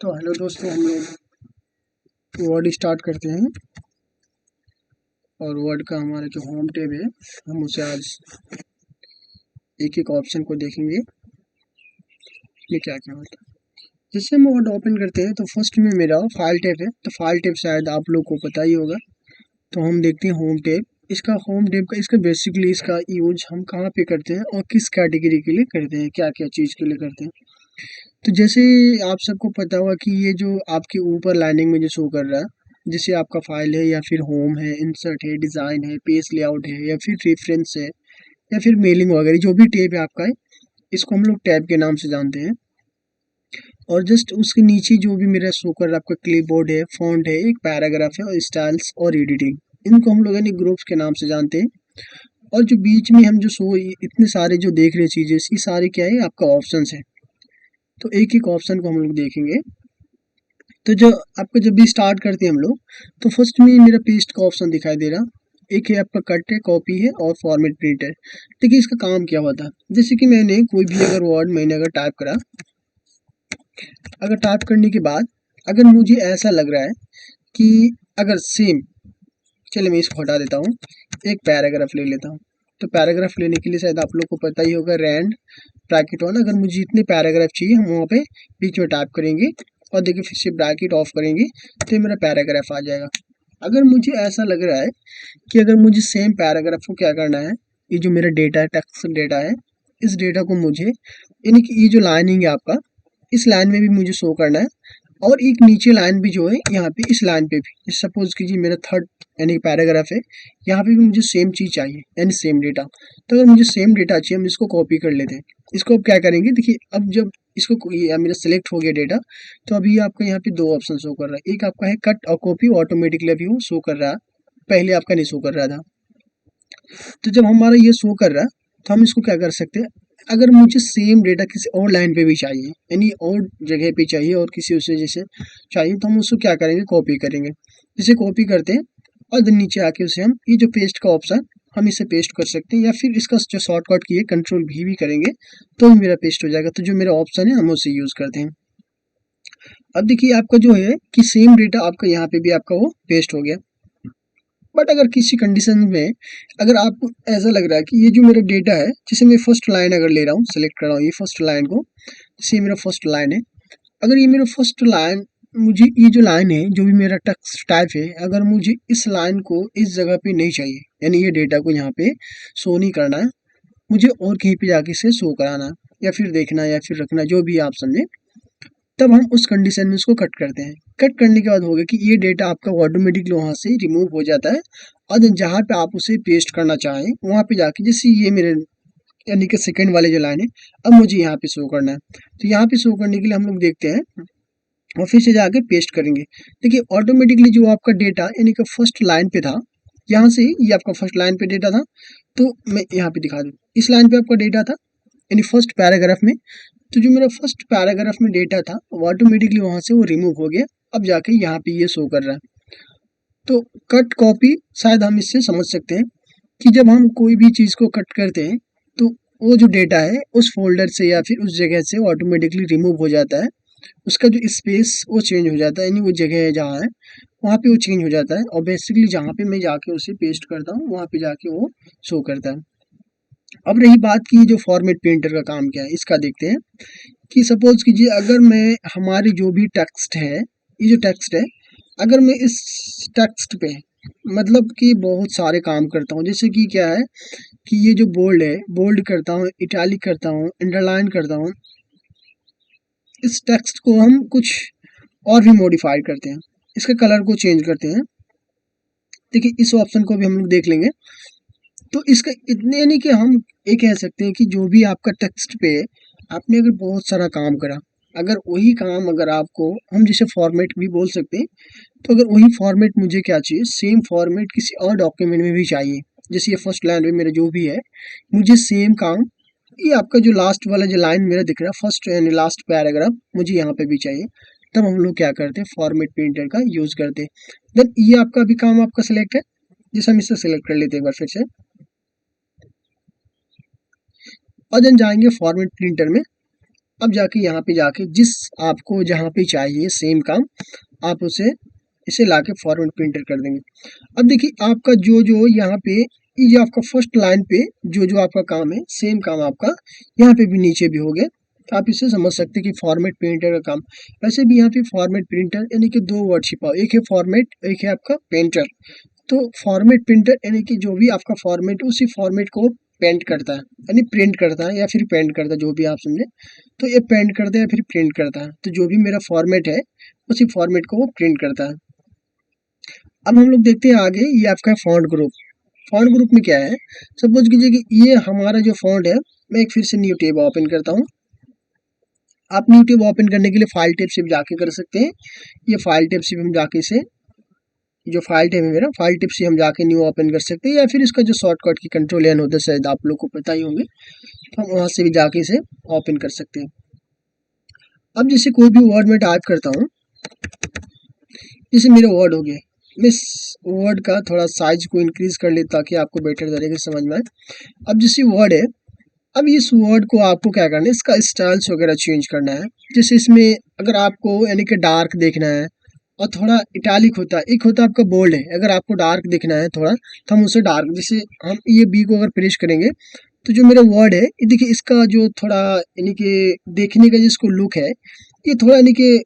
तो हेलो दोस्तों, हम लोग वर्ड स्टार्ट करते हैं। और वर्ड का हमारा जो होम टैब है, हम उसे आज एक एक ऑप्शन को देखेंगे ये क्या क्या होता है। जैसे हम वर्ड ओपन करते हैं तो फर्स्ट में मेरा फाइल टैब है। तो फाइल टैब शायद आप लोग को पता ही होगा। तो हम देखते हैं होम टैब। इसका होम टैब का इसका बेसिकली इसका यूज हम कहाँ पे करते हैं और किस कैटेगरी के लिए करते हैं, क्या क्या चीज़ के लिए करते हैं। तो जैसे आप सबको पता होगा कि ये जो आपके ऊपर लाइनिंग में जो शो कर रहा है, जैसे आपका फाइल है या फिर होम है, इंसर्ट है, डिज़ाइन है, पेज लेआउट है या फिर रेफरेंस है या फिर मेलिंग वगैरह, जो भी टैब है आपका है, इसको हम लोग टैब के नाम से जानते हैं। और जस्ट उसके नीचे जो भी मेरा शो कर रहा है आपका क्लिपबोर्ड है, फॉन्ट है, एक पैराग्राफ है और स्टाइल्स और एडिटिंग, इनको हम लोग यानी ग्रुप्स के नाम से जानते हैं। और जो बीच में हम जो शो इतने सारे जो देख रहे चीज़ें, ये सारे क्या है, आपका ऑप्शंस है। तो एक एक ऑप्शन को हम लोग देखेंगे। तो जो आपका जब भी स्टार्ट करते हैं हम लोग, तो फर्स्ट में मेरा पेस्ट का ऑप्शन दिखाई दे रहा। एक है आपका कट है, कॉपी है और फॉर्मेट प्रिंट है। देखिए इसका काम क्या होता है। जैसे कि मैंने कोई भी अगर वर्ड मैंने अगर टाइप करा, अगर टाइप करने के बाद अगर मुझे ऐसा लग रहा है कि अगर सेम, चलिए मैं इसको हटा देता हूँ, एक पैराग्राफ ले लेता हूँ। तो पैराग्राफ लेने के लिए शायद आप लोग को पता ही होगा, रैंड ब्रैकेट ऑन। अगर मुझे जितने पैराग्राफ चाहिए हम वहाँ पे बीच में टाइप करेंगे और देखिए फिर से ब्रैकेट ऑफ करेंगे तो ये मेरा पैराग्राफ आ जाएगा। अगर मुझे ऐसा लग रहा है कि अगर मुझे सेम पैराग्राफ को क्या करना है, ये जो मेरा डेटा है, टेक्स्ट डेटा है, इस डेटा को मुझे यानी कि ये जो लाइनिंग है आपका, इस लाइन में भी मुझे शो करना है। और एक नीचे लाइन भी जो है यहाँ पे, इस लाइन पे भी, सपोज कीजिए मेरा थर्ड यानी पैराग्राफ है, यहाँ पे भी मुझे सेम चीज़ चाहिए यानी सेम डेटा। तो अगर मुझे सेम डेटा चाहिए, हम इसको कॉपी कर लेते हैं। इसको अब क्या करेंगे, देखिए अब जब इसको मेरा सेलेक्ट हो गया डेटा, तो अभी आपका यहाँ पे दो ऑप्शन शो कर रहा है। एक आपका है कट और कॉपी, ऑटोमेटिकली अभी वो शो कर रहा है, पहले आपका नहीं शो कर रहा था। तो जब हमारा ये शो कर रहा है तो हम इसको क्या कर सकते हैं, अगर मुझे सेम डेटा किसी और लाइन पे भी चाहिए यानी और जगह पे चाहिए और किसी उसे जैसे चाहिए, तो हम उसको क्या करेंगे, कॉपी करेंगे। जैसे कॉपी करते हैं और देन नीचे आके उसे हम ये जो पेस्ट का ऑप्शन, हम इसे पेस्ट कर सकते हैं या फिर इसका जो शॉर्टकट की है कंट्रोल भी करेंगे तो भी मेरा पेस्ट हो जाएगा। तो जो मेरा ऑप्शन है हम उसे यूज़ करते हैं। अब देखिए आपका जो है कि सेम डेटा आपका यहाँ पे भी आपका वो पेस्ट हो गया। बट अगर किसी कंडीशन में अगर आपको ऐसा लग रहा है कि ये जो मेरा डेटा है, जैसे मैं फर्स्ट लाइन अगर ले रहा हूँ, सेलेक्ट कर रहा हूँ ये फर्स्ट लाइन को, जैसे ये मेरा फर्स्ट लाइन है, अगर ये मेरा फर्स्ट लाइन, मुझे ये जो लाइन है जो भी मेरा टेक्स्ट टाइप है, अगर मुझे इस लाइन को इस जगह पे नहीं चाहिए, यानी ये डेटा को यहाँ पे शो नहीं करना है, मुझे और कहीं पे जाके इसे शो कराना है या फिर देखना या फिर रखना, जो भी आप समझे, तब हम उस कंडीशन में उसको कट करते हैं। कट करने के बाद होगा कि ये डेटा आपका ऑटोमेटिकली वहाँ से रिमूव हो जाता है। और जहाँ पे आप उसे पेस्ट करना चाहें वहाँ पे जाके, जैसे ये मेरे यानी कि सेकंड वाले जो लाइन है, अब मुझे यहाँ पे शो करना है। तो यहाँ पे शो करने के लिए हम लोग देखते हैं और फिर से जाके पेस्ट करेंगे। देखिए ऑटोमेटिकली जो आपका डेटा यानी कि फर्स्ट लाइन पे था, यहाँ से ये आपका फर्स्ट लाइन पे डेटा था, तो मैं यहाँ पे दिखा दूँ, इस लाइन पे आपका डेटा था यानी फर्स्ट पैराग्राफ में। तो जो मेरा फर्स्ट पैराग्राफ में डेटा था वो ऑटोमेटिकली वहाँ से वो रिमूव हो गया। अब जाके यहाँ पे ये शो कर रहा है। तो कट कॉपी शायद हम इससे समझ सकते हैं कि जब हम कोई भी चीज़ को कट करते हैं तो वो जो डेटा है उस फोल्डर से या फिर उस जगह से ऑटोमेटिकली रिमूव हो जाता है। उसका जो स्पेस वो चेंज हो जाता है, यानी वो जगह है जहाँ है वहाँ पे वो चेंज हो जाता है और बेसिकली जहाँ पे मैं जाके उसे पेस्ट करता हूँ वहाँ पे जाके वो शो करता है। अब रही बात की जो फॉर्मेट पेंटर का काम क्या है, इसका देखते हैं। कि सपोज कीजिए अगर मैं हमारी जो भी टेक्स्ट है, ये जो टेक्स्ट है, अगर मैं इस टेक्स्ट पे मतलब कि बहुत सारे काम करता हूँ, जैसे कि क्या है कि ये जो बोल्ड है, बोल्ड करता हूँ, इटैलिक करता हूँ, अंडरलाइन करता हूँ, इस टेक्स्ट को हम कुछ और भी मॉडिफाई करते हैं, इसके कलर को चेंज करते हैं। देखिए इस ऑप्शन को भी हम लोग देख लेंगे। तो इसका इतने यानी कि हम ये कह सकते हैं कि जो भी आपका टेक्स्ट पे आपने अगर बहुत सारा काम करा, अगर वही काम अगर आपको हम जैसे फॉर्मेट भी बोल सकते हैं, तो अगर वही फॉर्मेट मुझे क्या चाहिए, सेम फॉर्मेट किसी और डॉक्यूमेंट में भी चाहिए। जैसे ये फर्स्ट लाइन में मेरा जो भी है, मुझे सेम काम ये आपका जो लास्ट वाला जो लाइन मेरा दिख रहा है, फर्स्ट यानी लास्ट पैराग्राफ, मुझे यहाँ पे भी चाहिए। तब हम लोग क्या करते हैं, फॉर्मेट प्रिंटर का यूज़ करते हैं। देन ये आपका भी काम आपका सिलेक्ट है, जैसे हम इसे सिलेक्ट कर लेते हैं एक बार फिर से और देन जाएंगे फॉर्मेट प्रिंटर में। अब जाके यहाँ पे जाके जिस आपको जहाँ पे चाहिए सेम काम आप उसे इसे लाके फॉर्मेट प्रिंटर कर देंगे। अब देखिए आपका जो जो यहाँ पे ये आपका फर्स्ट लाइन पे जो जो आपका काम है सेम काम आपका यहाँ पे भी नीचे भी हो गया। तो आप इसे समझ सकते हैं कि फॉर्मेट प्रिंटर का काम। वैसे भी यहाँ पे फॉर्मेट प्रिंटर यानी कि दो वर्ड छिपा हुआ, एक है फॉर्मेट, एक है आपका पेंटर। तो फॉर्मेट प्रिंटर यानी कि जो भी आपका फॉर्मेट उसी फॉर्मेट को पेंट करता है, यानी प्रिंट करता है या फिर पेंट करता है, जो भी आप समझे। तो ये पेंट करता है या फिर प्रिंट करता है। तो जो भी मेरा फॉर्मेट है उसी फॉर्मेट को वो प्रिंट करता है। अब हम लोग देखते हैं आगे, ये आपका फॉन्ट ग्रुप। फॉन्ट ग्रुप में क्या है, सपोज कीजिए कि ये हमारा जो फॉन्ट है, मैं एक फिर से न्यू टैब ओपन करता हूँ। आप न्यू टैब ओपन करने के लिए फाइल टैब से भी जाके कर सकते हैं। ये फाइल टैब से भी हम जाके इसे जो फाइल टैब है मेरा, फाइल टैब से हम जाके न्यू ओपन कर सकते हैं, या फिर इसका जो शॉर्टकट की कंट्रोल एन होता है शायद आप लोग को पता ही होंगे, तो हम वहाँ से भी जाके इसे ओपन कर सकते हैं। अब जैसे कोई भी वर्ड में टाइप करता हूँ, जैसे मेरा वर्ड हो गया, मैं इस वर्ड का थोड़ा साइज को इंक्रीज कर लेता ताकि आपको बेटर तरीके से समझ में आए। अब जैसे वर्ड है, अब इस वर्ड को आपको क्या करना है, इसका स्टाइल्स वगैरह चेंज करना है। जैसे इसमें अगर आपको यानी कि डार्क देखना है और थोड़ा इटालिक होता है, एक होता है आपका बोल्ड है, अगर आपको डार्क देखना है थोड़ा तो हम उसे डार्क, जैसे हम ये बी को अगर प्रेस करेंगे तो जो मेरा वर्ड है ये देखिए, इसका जो थोड़ा यानी कि देखने का जिसको लुक है, ये थोड़ा यानी कि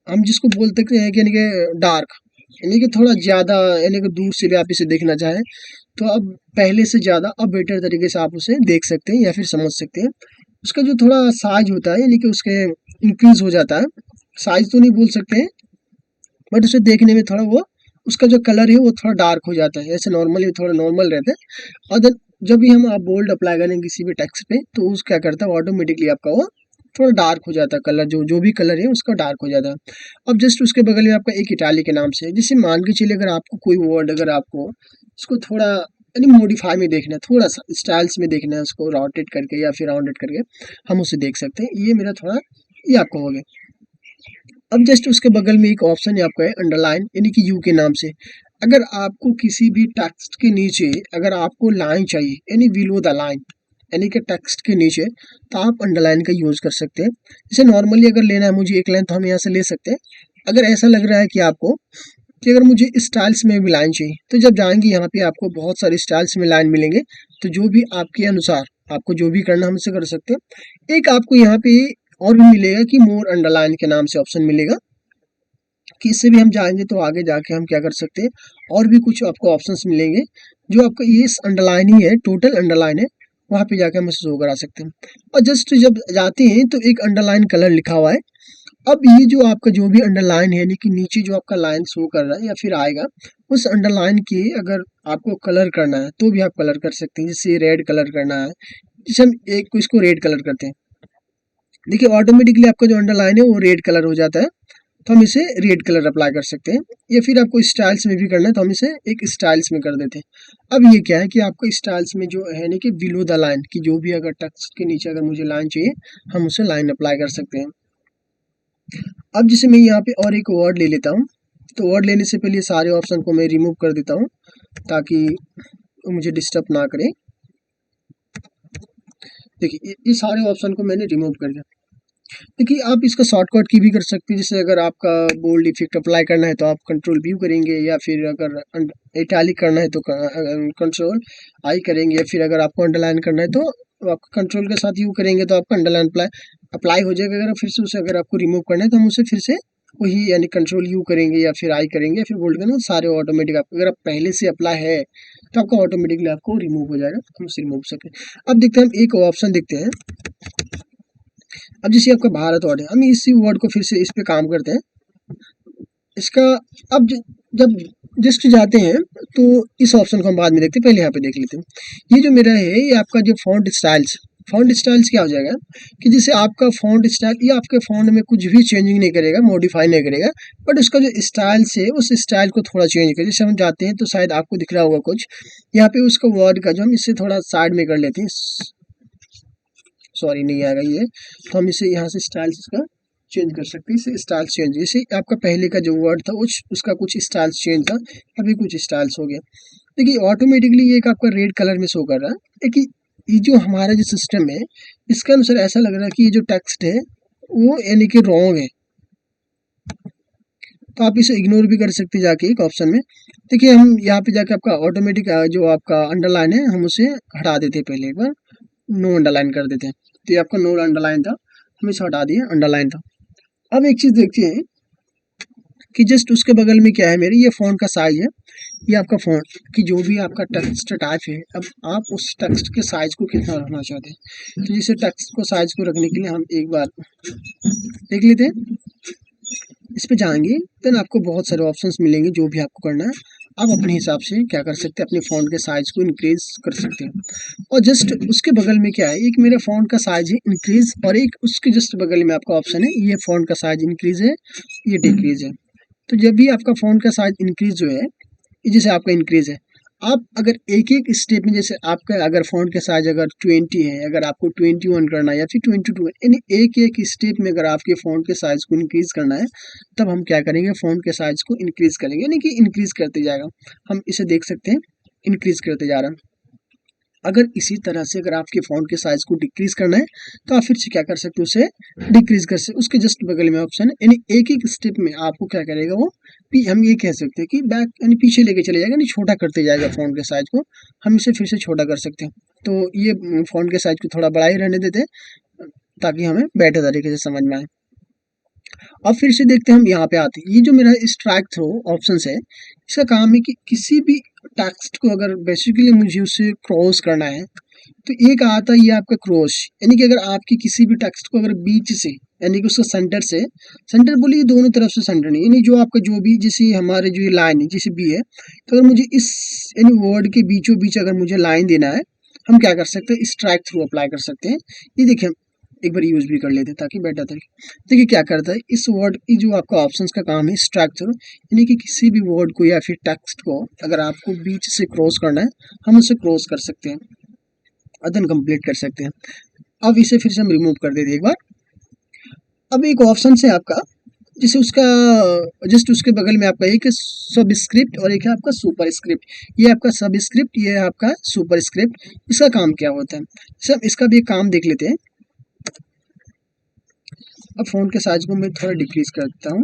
हम जिसको बोल सकते हैं कि यानी कि डार्क, यानी कि थोड़ा ज़्यादा, यानी कि दूर से भी आप इसे देखना चाहें तो अब पहले से ज़्यादा अब बेटर तरीके से आप उसे देख सकते हैं या फिर समझ सकते हैं। उसका जो थोड़ा साइज होता है यानी कि उसके इंक्रीज हो जाता है, साइज तो नहीं बोल सकते हैं बट उसे देखने में थोड़ा वो उसका जो कलर है वो थोड़ा डार्क हो जाता है। ऐसे नॉर्मली थोड़ा नॉर्मल रहता है, और देन जब भी हम आप बोल्ड अप्लाई करेंगे किसी भी टेक्स्ट पे तो उस क्या करता है ऑटोमेटिकली आपका वो थोड़ा डार्क हो जाता है, कलर जो जो भी कलर है उसका डार्क हो जाता है। अब जस्ट उसके बगल में आपका एक इटालिक के नाम से है, जिससे मान के चलिए अगर आपको कोई वर्ड अगर आपको उसको थोड़ा यानी मॉडिफाई में देखना है, थोड़ा सा स्टाइल्स में देखना है, उसको रोटेट करके या फिर राउंडेड करके हम उसे देख सकते हैं। ये मेरा थोड़ा ये आपका हो गया। अब जस्ट उसके बगल में एक ऑप्शन है आपका है अंडरलाइन, यानी कि यू के नाम से। अगर आपको किसी भी टेक्स्ट के नीचे अगर आपको लाइन चाहिए यानी बिलो द लाइन, यानी कि टेक्स्ट के नीचे, तो आप अंडरलाइन का यूज़ कर सकते हैं। जैसे नॉर्मली अगर लेना है मुझे एक लाइन तो हम यहाँ से ले सकते हैं। अगर ऐसा लग रहा है कि आपको कि अगर मुझे स्टाइल्स में भी लाइन चाहिए तो जब जाएंगे यहाँ पे आपको बहुत सारे स्टाइल्स में लाइन मिलेंगे, तो जो भी आपके अनुसार आपको जो भी करना हम इसे कर सकते हैं। एक आपको यहाँ पे और भी मिलेगा कि मोर अंडरलाइन के नाम से ऑप्शन मिलेगा, कि इससे भी हम जाएंगे तो आगे जाके हम क्या कर सकते हैं, और भी कुछ आपको ऑप्शंस मिलेंगे जो आपका ये अंडरलाइन ही है, टोटल अंडरलाइन है, वहाँ पे जाके हम इसे शो करा सकते हैं। और जस्ट जब जाते हैं तो एक अंडरलाइन कलर लिखा हुआ है। अब ये जो आपका जो भी अंडरलाइन है यानी कि नीचे जो आपका लाइन शो कर रहा है या फिर आएगा, उस अंडरलाइन के अगर आपको कलर करना है तो भी आप कलर कर सकते हैं। जैसे रेड कलर करना है, जैसे हम एक को इसको रेड कलर करते हैं, देखिए ऑटोमेटिकली आपका जो अंडरलाइन है वो रेड कलर हो जाता है, तो हम इसे रेड कलर अप्लाई कर सकते हैं। या फिर आपको स्टाइल्स में भी करना है तो हम इसे एक स्टाइल्स में कर देते हैं। अब ये क्या है कि आपको स्टाइल्स में जो है ना कि बिलो द लाइन की जो भी अगर टेक्स्ट के नीचे अगर मुझे लाइन चाहिए हम उसे लाइन अप्लाई कर सकते हैं। अब जैसे मैं यहाँ पे और एक वर्ड ले लेता हूँ, तो वर्ड लेने से पहले सारे ऑप्शन को मैं रिमूव कर देता हूँ ताकि वो मुझे डिस्टर्ब ना करे। देखिए ये सारे ऑप्शन को मैंने रिमूव कर दिया। देखिए आप इसका शॉर्टकट की भी कर सकते हैं, जैसे अगर आपका बोल्ड इफेक्ट अप्लाई करना है तो आप कंट्रोल व्यू करेंगे, या फिर अगर इटैलिक करना है तो कंट्रोल आई करेंगे, या फिर अगर आपको अंडरलाइन करना है तो आप कंट्रोल के साथ यू करेंगे तो आपका अंडरलाइन अप्लाई हो जाएगा। अगर फिर से उसे अगर आपको रिमूव करना है तो हम उसे फिर से वही यानी कंट्रोल यू करेंगे या फिर आई करेंगे या फिर बोल्ड करेंगे, सारे ऑटोमेटिक आप अगर आप पहले से अप्लाई है तो आपका ऑटोमेटिकली आपको रिमूव हो जाएगा, हम उसे रिमूव सकें। अब देखते हैं हम एक ऑप्शन देखते हैं। अब जैसे आपका भारत वर्ड है, हम इसी वर्ड को फिर से इस पे काम करते हैं इसका। अब जब जस्ट जाते हैं तो इस ऑप्शन को हम बाद में देखते हैं, पहले यहाँ पे देख लेते हैं। ये जो मेरा है ये आपका जो फॉन्ट स्टाइल्स क्या हो जाएगा कि जैसे आपका फॉन्ट स्टाइल ये आपके फॉन्ट में कुछ भी चेंजिंग नहीं करेगा, मॉडिफाई नहीं करेगा, बट उसका जो स्टाइल्स है उस स्टाइल को थोड़ा चेंज करें। जैसे हम जाते हैं तो शायद आपको दिख रहा होगा कुछ यहाँ पे उसका वर्ड का जो हम इससे थोड़ा साइड में कर लेते हैं, सॉरी नहीं आएगा ये, तो हम इसे यहाँ से स्टाइल्स इसका चेंज कर सकते हैं। इसे स्टाइल्स चेंज, जैसे आपका पहले का जो वर्ड था उसका कुछ स्टाइल्स चेंज था, अभी कुछ स्टाइल्स हो गया। देखिए ऑटोमेटिकली ये एक आपका रेड कलर में शो कर रहा है। देखिए ये जो हमारा जो सिस्टम है इसके अनुसार ऐसा लग रहा है कि ये जो टेक्स्ट है वो यानी कि रॉन्ग है। तो आप इसे इग्नोर भी कर सकते हैं जाके एक ऑप्शन में। देखिए हम यहाँ पे जाके आपका ऑटोमेटिक जो आपका अंडरलाइन है हम उसे हटा देते हैं, पहले एक बार नो अंडरलाइन कर देते हैं। तो ये आपका नो अंडरलाइन था, हम इसे हटा दिए, अंडरलाइन था। अब एक चीज़ देखते हैं कि जस्ट उसके बगल में क्या है मेरे, ये फ़ॉन्ट का साइज है। ये आपका फ़ॉन्ट कि जो भी आपका टेक्स्ट टाइप है, अब आप उस टेक्स्ट के साइज को कितना रखना चाहते हैं। तो जैसे टेक्स्ट को साइज को रखने के लिए हम एक बार देख लेते हैं, इस पे जाएंगे, देन आपको बहुत सारे ऑप्शंस मिलेंगे जो भी आपको करना है। आप अपने हिसाब से क्या कर सकते हैं, अपने फ़ॉन्ट के साइज को इंक्रीज कर सकते हैं। और जस्ट उसके बगल में क्या है, एक मेरा फ़ॉन्ट का साइज है इंक्रीज, और एक उसके जस्ट बगल में आपका ऑप्शन है ये फ़ॉन्ट का साइज इंक्रीज है, ये डिक्रीज है। तो जब भी आपका फ़ॉन्ट का साइज इंक्रीज जो है, ये जैसे आपका इंक्रीज है, आप अगर एक एक स्टेप में, जैसे आपका अगर फ़ॉन्ट का साइज अगर 20 है, अगर आपको 21 करना है या फिर 22 है, यानी एक एक स्टेप में अगर आपके फ़ॉन्ट के साइज को इंक्रीज करना है, तब हम क्या करेंगे, फ़ॉन्ट के साइज को इंक्रीज करेंगे, यानी कि इंक्रीज करते जाएगा। हम इसे देख सकते हैं, इंक्रीज करते जा रहा है। अगर इसी तरह से अगर आपके फ़ॉन्ट के साइज़ को डिक्रीज़ करना है, तो आप फिर से क्या कर सकते हो, उसे डिक्रीज़ कर सकते, उसके जस्ट बगल में ऑप्शन है, यानी एक-एक स्टेप में आपको क्या करेगा वो, हम ये कह सकते हैं कि बैक यानी पीछे लेके चले जाएगा, यानी छोटा करते जाएगा फ़ॉन्ट के साइज़ को। हम इसे फिर से छोटा कर सकते हैं। तो ये फ़ॉन्ट के साइज़ को थोड़ा बड़ा ही रहने देते हैं, ताकि हमें बेटर तरीके से समझ में आए। अब फिर से देखते हैं, हम यहाँ पे आते हैं, ये जो मेरा स्ट्राइक थ्रो ऑप्शंस है, इसका काम है कि किसी भी टेक्स्ट को अगर बेसिकली मुझे उसे क्रॉस करना है, तो एक आता है ये आपका क्रॉस, यानी कि अगर आपकी किसी भी टेक्स्ट को अगर बीच से, यानी कि उसका सेंटर से, सेंटर बोलिए दोनों तरफ से सेंटर नहीं, यानी जो आपका जो भी, जैसे हमारे जो ये लाइन है जैसे बी है, तो अगर मुझे इस यानी वर्ड के बीचों बीच अगर मुझे लाइन देना है, हम क्या कर सकते हैं, स्ट्राइक थ्रू अप्लाई कर सकते हैं। ये देखिए हम एक बार यूज भी कर लेते हैं ताकि बेटर तरीके। देखिए क्या करता है, इस वर्ड की जो आपका ऑप्शंस का काम है स्ट्राइक थ्रू, यानी कि किसी भी वर्ड को या फिर टेक्स्ट को अगर आपको बीच से क्रॉस करना है, हम उसे क्रॉस कर सकते हैं, अदन कंप्लीट कर सकते हैं। अब इसे फिर से हम रिमूव कर देते एक बार। अब एक ऑप्शन है आपका, जैसे उसका जस्ट उसके बगल में आपका एक सब स्क्रिप्ट और एक है आपका सुपर स्क्रिप्ट। ये आपका सब स्क्रिप्ट, ये है आपका सुपर स्क्रिप्ट। इसका काम क्या होता है, सब इसका भी एक काम देख लेते हैं। अब फ़ॉन्ट के साइज को मैं थोड़ा डिक्रीज करता हूँ।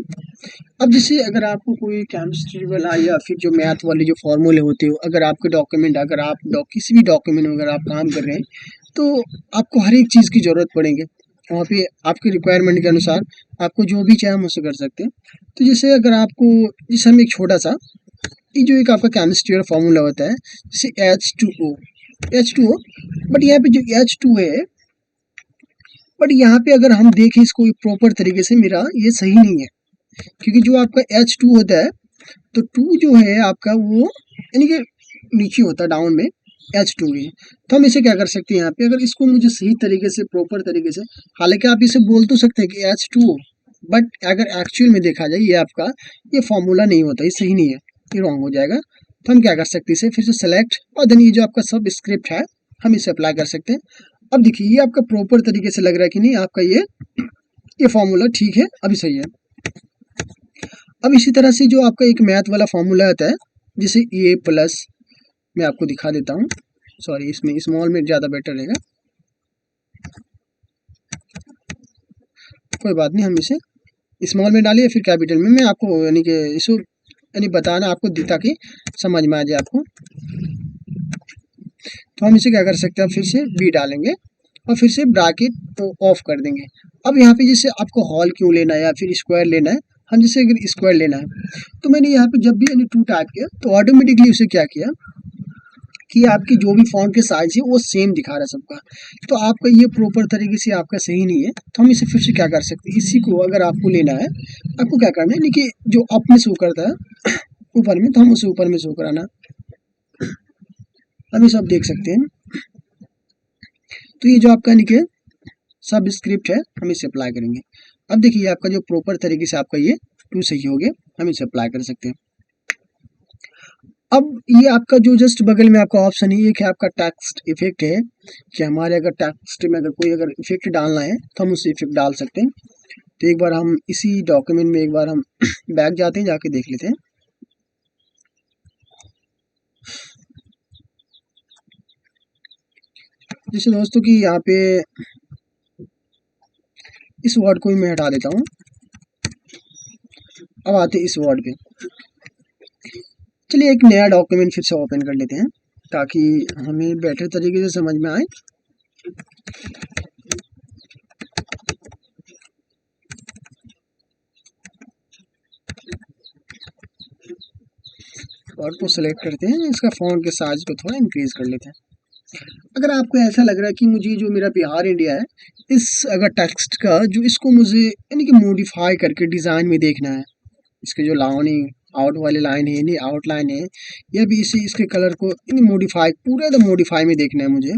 अब जैसे अगर आपको कोई केमिस्ट्री वाला या फिर जो मैथ वाले जो फॉर्मूले होते हो, अगर आपके डॉक्यूमेंट, अगर आप किसी भी डॉक्यूमेंट में अगर आप काम कर रहे हैं, तो आपको हर एक चीज़ की ज़रूरत पड़ेंगे। वहाँ पे आपकी रिक्वायरमेंट के अनुसार आपको जो भी चाहे हम उसे कर सकते हैं। तो जैसे अगर आपको, जैसे हम एक छोटा सा, ये जो एक आपका केमिस्ट्री वाला फॉर्मूला होता है, जैसे H2O, बट यहाँ पे जो H2 है, बट यहाँ पे अगर हम देखें इसको प्रॉपर तरीके से, मेरा ये सही नहीं है, क्योंकि जो आपका H2 होता है, तो 2 जो है आपका वो यानी कि नीचे होता है, डाउन में H2 है। तो हम इसे क्या कर सकते हैं, यहाँ पे अगर इसको मुझे सही तरीके से, प्रॉपर तरीके से, हालांकि आप इसे बोल तो सकते हैं कि H2O, बट अगर एक्चुअल में देखा जाए, ये आपका ये फॉर्मूला नहीं होता, ये सही नहीं है, ये रॉन्ग हो जाएगा। तो हम क्या कर सकते हैं, इसे फिर से सेलेक्ट, और देन ये जो आपका सब स्क्रिप्ट है, हम इसे अप्लाई कर सकते हैं। अब देखिए ये आपका प्रॉपर तरीके से लग रहा है कि नहीं, आपका ये फॉर्मूला ठीक है, अभी सही है। अब इसी तरह से जो आपका एक मैथ वाला फॉर्मूला आता है, जैसे ए प्लस, मैं आपको दिखा देता हूँ, सॉरी इसमें स्मॉल में ज़्यादा बेटर रहेगा, कोई बात नहीं, हम इसे स्मॉल में डालिए फिर कैपिटल में, मैं आपको यानी कि इसको यानी बताना आपको ताकि समझ में आ जाए आपको। तो हम इसे क्या कर सकते हैं, फिर से बी डालेंगे और फिर से ब्रैकेट को ऑफ कर देंगे। अब यहाँ पे जैसे आपको हॉल क्यों लेना है या फिर स्क्वायर लेना है, हम जैसे अगर स्क्वायर लेना है, तो मैंने यहाँ पे जब भी यानी 2 टाइप किया, तो ऑटोमेटिकली उसे क्या किया कि आपकी जो भी फॉन्ट के साइज है वो सेम दिखा रहा है सबका। तो आपका ये प्रॉपर तरीके से आपका सही नहीं है, तो हम इसे फिर से क्या कर सकते हैं, इसी को अगर आपको लेना है, आपको क्या करना है, यानी कि जो अप में शो करता है ऊपर में, तो हम उसे ऊपर में शो कराना। अब ये सब देख सकते हैं। तो ये जो आपका यानी कि सब स्क्रिप्ट है, हम इसे अप्लाई करेंगे। अब देखिए आपका जो प्रॉपर तरीके से आपका ये 2 सही हो गया, हम इसे अप्लाई कर सकते हैं। अब ये आपका जो जस्ट बगल में आपका ऑप्शन है, ये क्या आपका टेक्स्ट इफेक्ट है, कि हमारे अगर टेक्स्ट में अगर कोई अगर इफेक्ट डालना है, तो हम उसे इफेक्ट डाल सकते हैं। तो एक बार हम इसी डॉक्यूमेंट में एक बार हम बैक जाते हैं, जाके देख लेते हैं। जैसे दोस्तों कि यहाँ पे इस वर्ड को भी मैं हटा देता हूँ। अब आते इस वर्ड पे। चलिए एक नया डॉक्यूमेंट फिर से ओपन कर लेते हैं ताकि हमें बेटर तरीके से समझ में आए। वर्ड को सिलेक्ट करते हैं, इसका फ़ॉन्ट के साइज को थोड़ा इंक्रीज कर लेते हैं। अगर आपको ऐसा लग रहा है कि मुझे जो मेरा बिहार इंडिया है, इस अगर टेक्स्ट का जो इसको मुझे यानी कि मॉडिफाई करके डिज़ाइन में देखना है, इसके जो लाइनिंग आउट वाली लाइन है यानी आउटलाइन है, या भी इसी इसके कलर को यानी मॉडिफाई पूरे द मॉडिफाई में देखना है मुझे,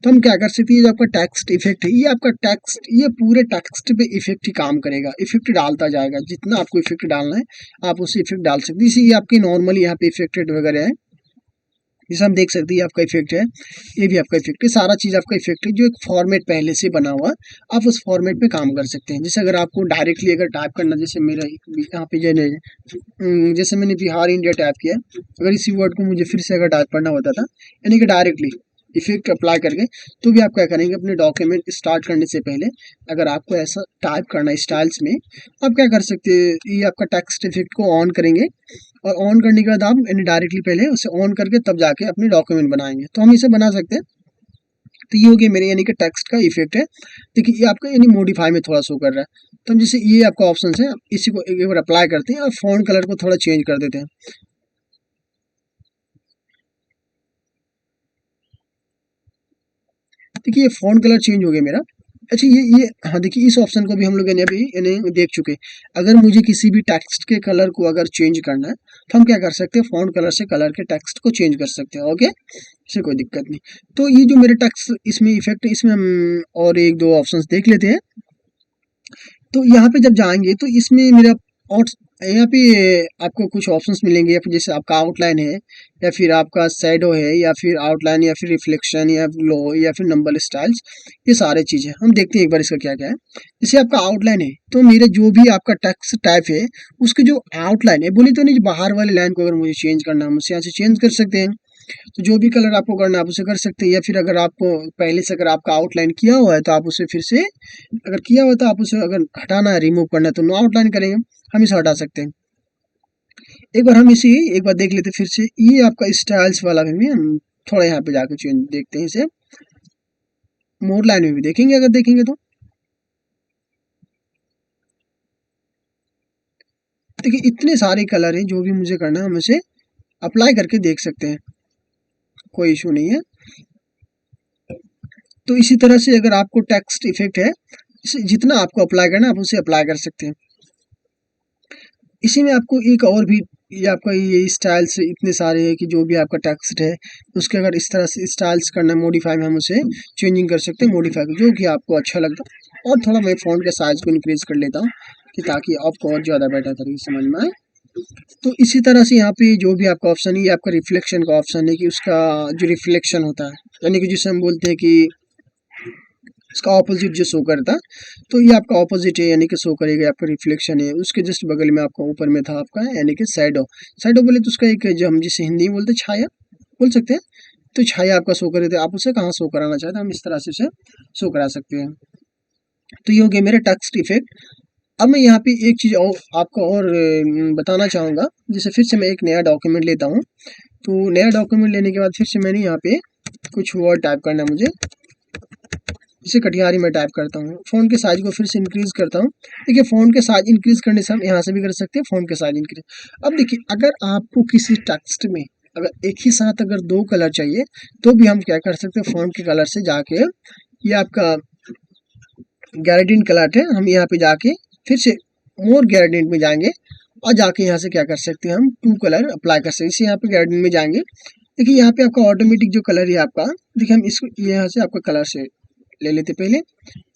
तो हम क्या कर सकते हैं, जो आपका टेक्स्ट इफेक्ट है, ये आपका टेक्स्ट ये पूरे टेक्स्ट पे इफेक्ट ही काम करेगा, इफेक्ट डालता जाएगा। जितना आपको इफेक्ट डालना है आप उसे इफेक्ट डाल सकते हैं। इसी ये आपके नॉर्मली यहाँ पे इफेक्टेड वगैरह है, जैसे हम देख सकते हैं ये आपका इफेक्ट है, ये भी आपका इफेक्ट है, सारा चीज़ आपका इफेक्ट है जो एक फॉर्मेट पहले से बना हुआ, आप उस फॉर्मेट पे काम कर सकते हैं। जैसे अगर आपको डायरेक्टली अगर टाइप करना, जैसे मेरा यहाँ पे जैसे मैंने बिहार इंडिया टाइप किया, अगर इसी वर्ड को मुझे फिर से अगर टाइप करना होता था यानी कि डायरेक्टली इफेक्ट अप्लाई करके, तो भी आप क्या करेंगे, अपने डॉक्यूमेंट स्टार्ट करने से पहले अगर आपको ऐसा टाइप करना है स्टाइल्स में, आप क्या कर सकते हैं, ये आपका टेक्स्ट इफेक्ट को ऑन करेंगे और ऑन करने के बाद आप यानी डायरेक्टली पहले उसे ऑन करके तब जाके अपने डॉक्यूमेंट बनाएंगे, तो हम इसे बना सकते हैं। तो ये हो गया मेरे यानी कि टेक्स्ट का इफेक्ट है। देखिए ये आपका यानी मॉडिफाई में थोड़ा शो कर रहा है, तो हम जैसे ये आपका ऑप्शन है, इसी को एक बार अप्लाई करते हैं और फॉन्ट कलर को थोड़ा चेंज कर देते हैं। देखिए ये फॉन्ट कलर चेंज हो गया मेरा। अच्छा ये हाँ देखिए इस ऑप्शन को भी हम लोग यानी अभी यानी देख चुके। अगर मुझे किसी भी टेक्स्ट के कलर को अगर चेंज करना है तो हम क्या कर सकते हैं, फॉन्ट कलर से कलर के टेक्स्ट को चेंज कर सकते हैं। ओके, इससे कोई दिक्कत नहीं। तो ये जो मेरे टेक्स्ट इसमें इफेक्ट है, इसमें हम और एक दो ऑप्शंस देख लेते हैं। तो यहाँ पे जब जाएंगे तो इसमें मेरा और यहाँ पे आपको कुछ ऑप्शंस मिलेंगे, या फिर जैसे आपका आउटलाइन है, या फिर आपका शैडो है, या फिर आउटलाइन, या फिर रिफ्लेक्शन, या ग्लो, या फिर नंबर स्टाइल्स, ये सारे चीज़ें हम देखते हैं एक बार इसका क्या क्या है। जैसे आपका आउटलाइन है, तो मेरे जो भी आपका टेक्स्ट टाइप है उसकी जो आउटलाइन है, बोली तो नहीं, बाहर वाली लाइन को अगर मुझे चेंज करना है, हम उसे यहाँ से चेंज कर सकते हैं। तो जो भी कलर आपको करना है आप उसे कर सकते हैं, या फिर अगर आपको पहले से अगर आपका आउटलाइन किया हुआ है तो आप उसे फिर से अगर किया हुआ है तो आप उसे अगर हटाना है, रिमूव करना है, तो नो आउटलाइन करेंगे, हम इसे हटा सकते हैं। एक बार हम इसी एक बार देख लेते हैं फिर से, ये आपका स्टाइल्स वाला भी हम थोड़ा यहाँ पे जाकर चेंज देखते हैं इसे, मोर लाइन में भी देखेंगे अगर देखेंगे तो। देखिए इतने सारे कलर हैं, जो भी मुझे करना है हम इसे अप्लाई करके देख सकते हैं, कोई इशू नहीं है। तो इसी तरह से अगर आपको टेक्स्ट इफेक्ट है, जितना आपको अप्लाई करना है आप उसे अप्लाई कर सकते हैं। इसी में आपको एक और भी, ये आपका ये स्टाइल्स इतने सारे हैं कि जो भी आपका टेक्स्ट है उसके अगर इस तरह से स्टाइल्स करना है मॉडिफाई में, हम उसे चेंजिंग कर सकते हैं मॉडिफाई जो कि आपको अच्छा लगता है। और थोड़ा मैं फ़ॉन्ट के साइज़ को इंक्रीज़ कर लेता हूँ कि ताकि आपको और ज़्यादा बेटर तरीके से समझ में आए। तो इसी तरह से यहाँ पे जो भी आपका ऑप्शन है, ये आपका रिफ्लेक्शन का ऑप्शन है कि उसका जो रिफ्लेक्शन होता है, यानी कि जिसे हम बोलते हैं कि इसका ऑपोजिट जो शो करता, तो ये आपका ऑपोजिट है यानी कि शो करेगा, आपका रिफ्लेक्शन है। उसके जस्ट बगल में आपका ऊपर में था आपका यानी कि शैडो। शैडो बोले तो उसका एक जो हम जिसे हिंदी में बोलते हैं छाया बोल सकते हैं, तो छाया आपका शो करे, तो आप उसे कहाँ शो कराना चाहते हैं, हम इस तरह से उसे शो करा सकते हैं। तो ये हो गया मेरा टेक्स्ट इफेक्ट। अब मैं यहाँ पे एक चीज़ और आपको और बताना चाहूँगा। जैसे फिर से मैं एक नया डॉक्यूमेंट लेता हूँ, तो नया डॉक्यूमेंट लेने के बाद फिर से मैंने यहाँ पे कुछ वर्ड टाइप करना है मुझे, इसे कटिहारी में टाइप करता हूँ। फ़ॉन्ट के साइज को फिर से इंक्रीज़ करता हूँ। देखिए फ़ॉन्ट के साइज इंक्रीज़ करने से हम यहाँ से भी कर सकते हैं, फ़ॉन्ट के साइज इंक्रीज़। अब देखिए अगर आपको किसी टेक्स्ट में अगर एक ही साथ अगर 2 कलर चाहिए, तो भी हम क्या कर सकते हैं, फ़ॉन्ट के कलर से जाके, ये आपका ग्रेडिएंट कलर है, हम यहाँ पे जाके फिर से मोर ग्रेडिएंट में जाएंगे और जाके यहाँ से क्या कर सकते हैं, हम 2 कलर अप्लाई कर सकते हैं। इसे यहाँ पे ग्रेडिएंट में जाएंगे, देखिए यहाँ पे आपका ऑटोमेटिक जो कलर है आपका, देखिए हम इसको यहाँ से आपका कलर से ले लेते, पहले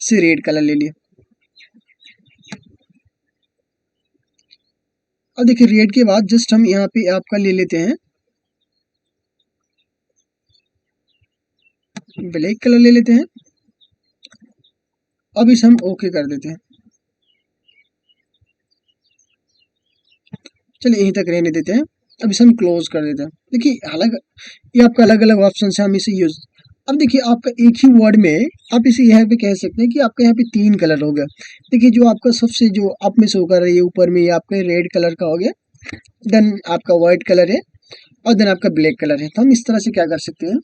से रेड कलर ले लिए। अब देखिए रेड के बाद जस्ट हम यहाँ पे आपका ले लेते हैं ब्लैक कलर ले लेते हैं। अब इसे हम ओके कर देते हैं। चलिए यहीं तक रहने देते हैं। अब इसे हम क्लोज कर देते हैं। देखिए अलग ये आपका अलग अलग ऑप्शन है, हम इसे यूज अब देखिए आपका एक ही वर्ड में आप इसे यहाँ पे कह सकते हैं कि आपका यहाँ पे 3 कलर हो गया। देखिए जो आपका सबसे जो अप में शो कर रहा है ये ऊपर में ये आपका रेड कलर का हो गया, देन आपका व्हाइट कलर है और देन आपका ब्लैक कलर है। तो हम इस तरह से क्या कर सकते हैं,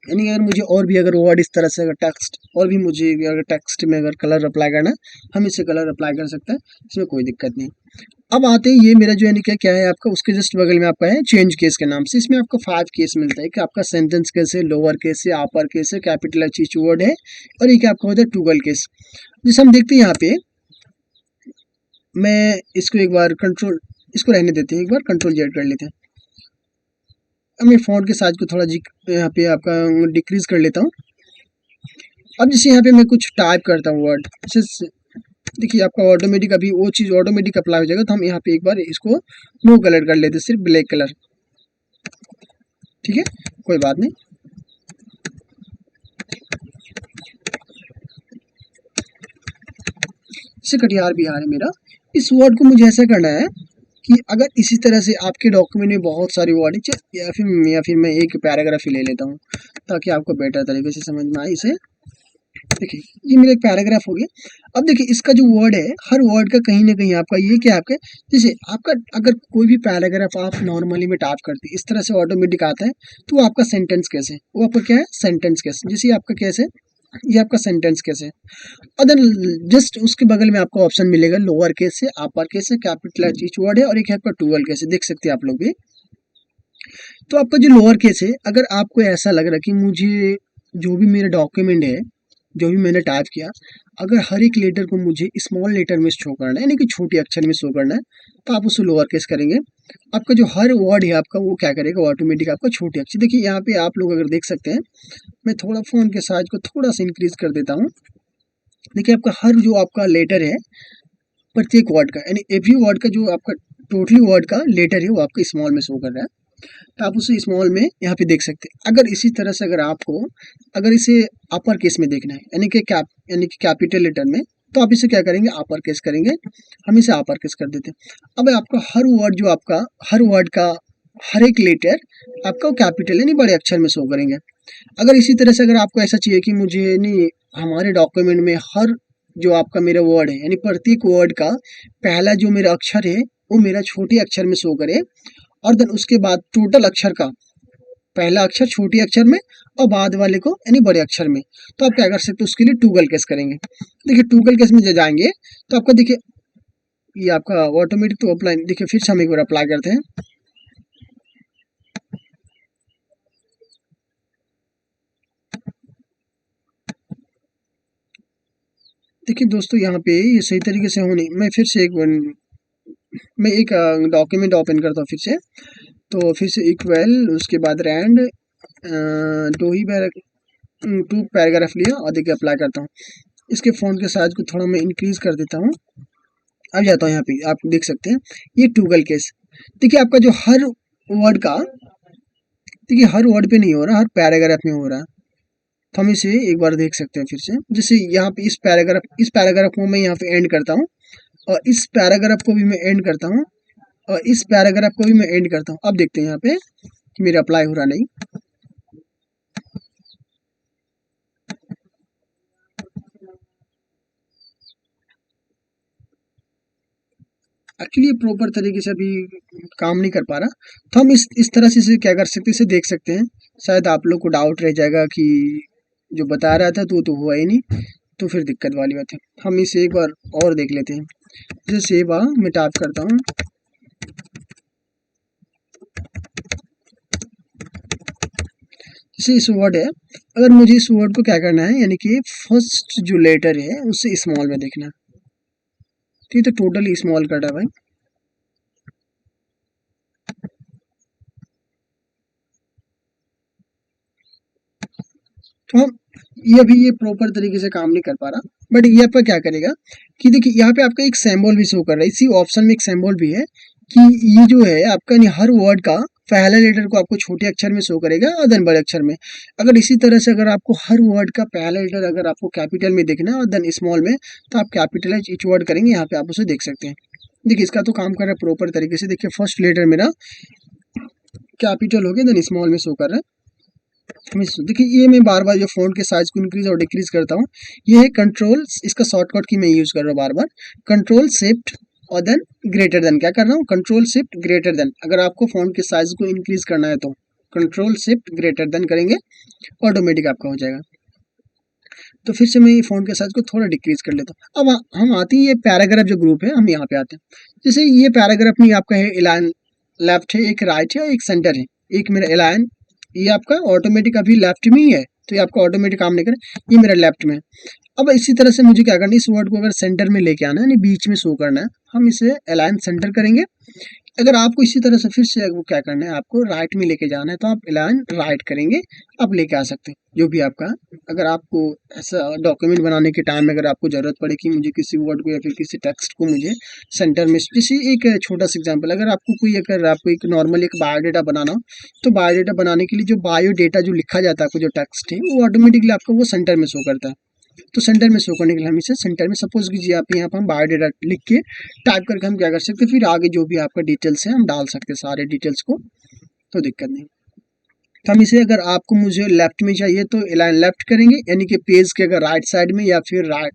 यानी अगर मुझे और भी अगर वर्ड इस तरह से अगर टेक्स्ट और भी मुझे अगर टेक्स्ट में अगर कलर अप्लाई करना है, हम इससे कलर अप्लाई कर सकते हैं, इसमें कोई दिक्कत नहीं। अब आते हैं ये मेरा जो यानी क्या है आपका उसके जस्ट बगल में आपका है चेंज केस के नाम से। इसमें आपको 5 केस मिलता है कि आपका सेंटेंस केस है, लोअर केस है, अपर केस है, कैपिटल एच ईच वर्ड है और एक आपका होता है टूगल केस। जैसे हम देखते हैं यहाँ पे, मैं इसको एक बार कंट्रोल इसको रहने देते हैं, एक बार कंट्रोल जेड कर लेते हैं। अब मैं फ़ॉन्ट के साइज को थोड़ा यहाँ पे आपका डिक्रीज कर लेता हूँ। अब जैसे यहाँ पे मैं कुछ टाइप करता हूँ वर्ड, जैसे देखिए आपका ऑटोमेटिक अभी वो चीज़ ऑटोमेटिक अप्लाई हो जाएगा। तो हम यहाँ पे एक बार इसको नो कलर कर लेते हैं, सिर्फ ब्लैक कलर, ठीक है, कोई बात नहीं। जैसे कटिहार बिहार है मेरा, इस वर्ड को मुझे ऐसा करना है कि अगर इसी तरह से आपके डॉक्यूमेंट में बहुत सारी वर्ड है, या फिर मैं एक पैराग्राफ ही ले लेता हूँ ताकि आपको बेटर तरीके से समझ में आए इसे। देखिए ये मेरा एक पैराग्राफ हो गया। अब देखिए इसका जो वर्ड है, हर वर्ड का कहीं ना कहीं आपका ये क्या आपका, जैसे आपका अगर कोई भी पैराग्राफ आप नॉर्मली में टाइप करते हैं इस तरह से ऑटोमेटिक आता है, तो वो आपका सेंटेंस कैसे, वो आपका क्या है सेंटेंस कैसे, जैसे ये आपका कैसे, ये आपका सेंटेंस कैसे। और देन जस्ट उसके बगल में आपको ऑप्शन मिलेगा लोअर केस से, अपर केस से, कैपिटल एच वर्ड है और एक है आपका टूअल केस है, देख सकते हैं आप लोग भी। तो आपका जो लोअर केस है, अगर आपको ऐसा लग रहा है कि मुझे जो भी मेरा डॉक्यूमेंट है, जो भी मैंने टाइप किया, अगर हर एक लेटर को मुझे स्मॉल लेटर में शो करना है यानी कि छोटे अक्षर में शो करना है, तो आप उसे लोअर केस करेंगे। आपका जो हर वर्ड है आपका वो क्या करेगा, ऑटोमेटिक आपका छोटे अक्षर। देखिए यहाँ पे आप लोग अगर देख सकते हैं, मैं थोड़ा फ़ोन के साइज को थोड़ा सा इंक्रीज कर देता हूँ। देखिए आपका हर जो आपका लेटर है प्रत्येक वर्ड का, यानी एवरी वर्ड का जो आपका टोटली वर्ड का लेटर है वो आपका स्मॉल में शो कर रहा है। तो आप उसे स्मॉल में यहाँ पे देख सकते हैं। अगर इसी तरह से अगर आपको अगर इसे अपर केस में देखना है यानी कि कैपिटल लेटर में, तो आप इसे क्या करेंगे अपर केस करेंगे। हम इसे अपर केस कर देते हैं। अब आपका हर वर्ड जो आपका हर वर्ड का हर एक लेटर आपका कैपिटल यानी बड़े अक्षर में शो करेंगे। अगर इसी तरह से अगर आपको ऐसा चाहिए कि मुझे नहीं हमारे डॉक्यूमेंट में हर जो आपका मेरा वर्ड है यानी प्रत्येक वर्ड का पहला जो मेरा अक्षर है वो मेरा छोटे अक्षर में शो करे, और देन उसके बाद टोटल अक्षर का पहला अक्षर छोटे अक्षर में और बाद वाले को यानी बड़े अक्षर में, तो आप क्या कर सकते हो उसके लिए टूगल केस करेंगे। देखिए टूगल केस में जब जाएंगे तो आपका देखिए ये आपका ऑटोमेटिक तो अप्लाई, देखिए फिर से हम एक बार अप्लाई करते हैं। देखिए दोस्तों यहाँ पे ये सही तरीके से होने, मैं फिर से मैं एक डॉक्यूमेंट ओपन करता हूँ फिर से। तो फिर से इक्वल उसके बाद रैंड टू पैराग्राफ लिया और देखिए अप्लाई करता हूँ। इसके फ़ॉन्ट के साइज को थोड़ा मैं इंक्रीज कर देता हूँ। अब जाता हूँ यहाँ पे, आप देख सकते हैं ये टूगल केस। देखिए आपका जो हर वर्ड का, देखिए हर वर्ड पे नहीं हो रहा, हर पैराग्राफ में हो रहा है। तो हम इसे एक बार देख सकते हैं फिर से। जैसे यहाँ पे इस पैराग्राफ को मैं यहाँ पे एंड करता हूँ और इस पैराग्राफ को भी मैं एंड करता हूँ और इस पैराग्राफ को भी मैं एंड करता हूँ। अब देखते हैं यहाँ पे कि मेरा अप्लाई हो रहा नहीं। एक्चुअली ये प्रॉपर तरीके से अभी काम नहीं कर पा रहा। तो हम इस तरह से इसे क्या कर सकते हैं, इसे देख सकते हैं। शायद आप लोग को डाउट रह जाएगा कि जो बता रहा था तो हुआ ही नहीं, तो फिर दिक्कत वाली बात है। हम इसे एक बार और देख लेते हैं। जैसे सेवा मैं टाइप करता हूँ, जैसे इस वर्ड है, अगर मुझे इस वर्ड को क्या करना है यानी कि फर्स्ट जो लेटर है उससे स्मॉल में देखना है। तो ये तो टोटली स्मॉल कर रहा है भाई। तो हम ये प्रॉपर तरीके से काम नहीं कर पा रहा, बट ये आपका क्या करेगा कि देखिए यहाँ पे आपका एक सिंबल भी शो कर रहा है, इसी ऑप्शन में एक सिंबल भी है कि ये जो है आपका नहीं हर वर्ड का पहला लेटर को आपको छोटे अक्षर में शो करेगा और देन बड़े अक्षर में। अगर इसी तरह से अगर आपको हर वर्ड का पहला लेटर अगर आपको कैपिटल में देखना है और देन स्मॉल में, तो आप कैपिटलाइज ईच वर्ड करेंगे, यहाँ पे आप उसे देख सकते हैं। देखिए इसका तो काम कर रहा है प्रॉपर तरीके से। देखिए फर्स्ट लेटर मेरा कैपिटल हो गया, देन स्मॉल में शो कर रहा है। देखिए ये मैं बार बार जो फ़ॉन्ट के साइज़ को इंक्रीज़ और डिक्रीज़ करता हूँ, ये है कंट्रोल, इसका शॉर्टकट की मैं यूज़ कर रहा हूँ बार बार, कंट्रोल शिफ्ट और देन ग्रेटर देन क्या कर रहा हूँ, कंट्रोल शिफ्ट ग्रेटर देन। अगर आपको फ़ॉन्ट के साइज़ को इंक्रीज़ करना है तो कंट्रोल शिफ्ट ग्रेटर देन करेंगे, ऑटोमेटिक आपका हो जाएगा। तो फिर से मैं ये फ़ॉन्ट के साइज़ को थोड़ा डिक्रीज़ कर लेता हूँ। अब हम आते हैं ये पैराग्राफ जो ग्रुप है, हम यहाँ पे आते हैं। जैसे ये पैराग्राफ में आपका है एलाइन लेफ्ट है, एक राइट है और एक सेंटर है। एक मेरा एलाइन, ये आपका ऑटोमेटिक अभी लेफ्ट में ही है, तो ये आपका ऑटोमेटिक काम नहीं करे, ये मेरा लेफ्ट में है। अब इसी तरह से मुझे क्या करना है, इस वर्ड को अगर सेंटर में लेके आना है, यानी बीच में शो करना है, हम इसे अलाइन सेंटर करेंगे। अगर आपको इसी तरह से फिर से वो क्या करना है, आपको राइट में लेके जाना है, तो आप अलाइन राइट करेंगे, आप लेके आ सकते हैं जो भी आपका। अगर आपको ऐसा डॉक्यूमेंट बनाने के टाइम में अगर आपको ज़रूरत पड़े कि मुझे किसी वर्ड को या फिर किसी टेक्स्ट को मुझे सेंटर में, जैसे एक छोटा सा एग्जांपल, अगर आपको कोई, अगर आपको एक नॉर्मल एक बायोडाटा बनाना हो, तो बायोडाटा बनाने के लिए जो बायोडेटा जो लिखा जाता है, आपको जो टेक्स्ट है वो ऑटोमेटिकली आपको वो सेंटर में शो करता है। तो सेंटर में शो करने के लिए हम इसे सेंटर में, सपोज कीजिए आप यहाँ पर हम बायोडाटा लिख के टाइप करके हम क्या कर सकते हैं, फिर आगे जो भी आपका डिटेल्स है हम डाल सकते हैं सारे डिटेल्स को, तो दिक्कत नहीं। तो हम इसे, अगर आपको मुझे लेफ्ट में चाहिए तो अलाइन लेफ्ट करेंगे, यानी कि पेज के अगर राइट साइड में या फिर राइट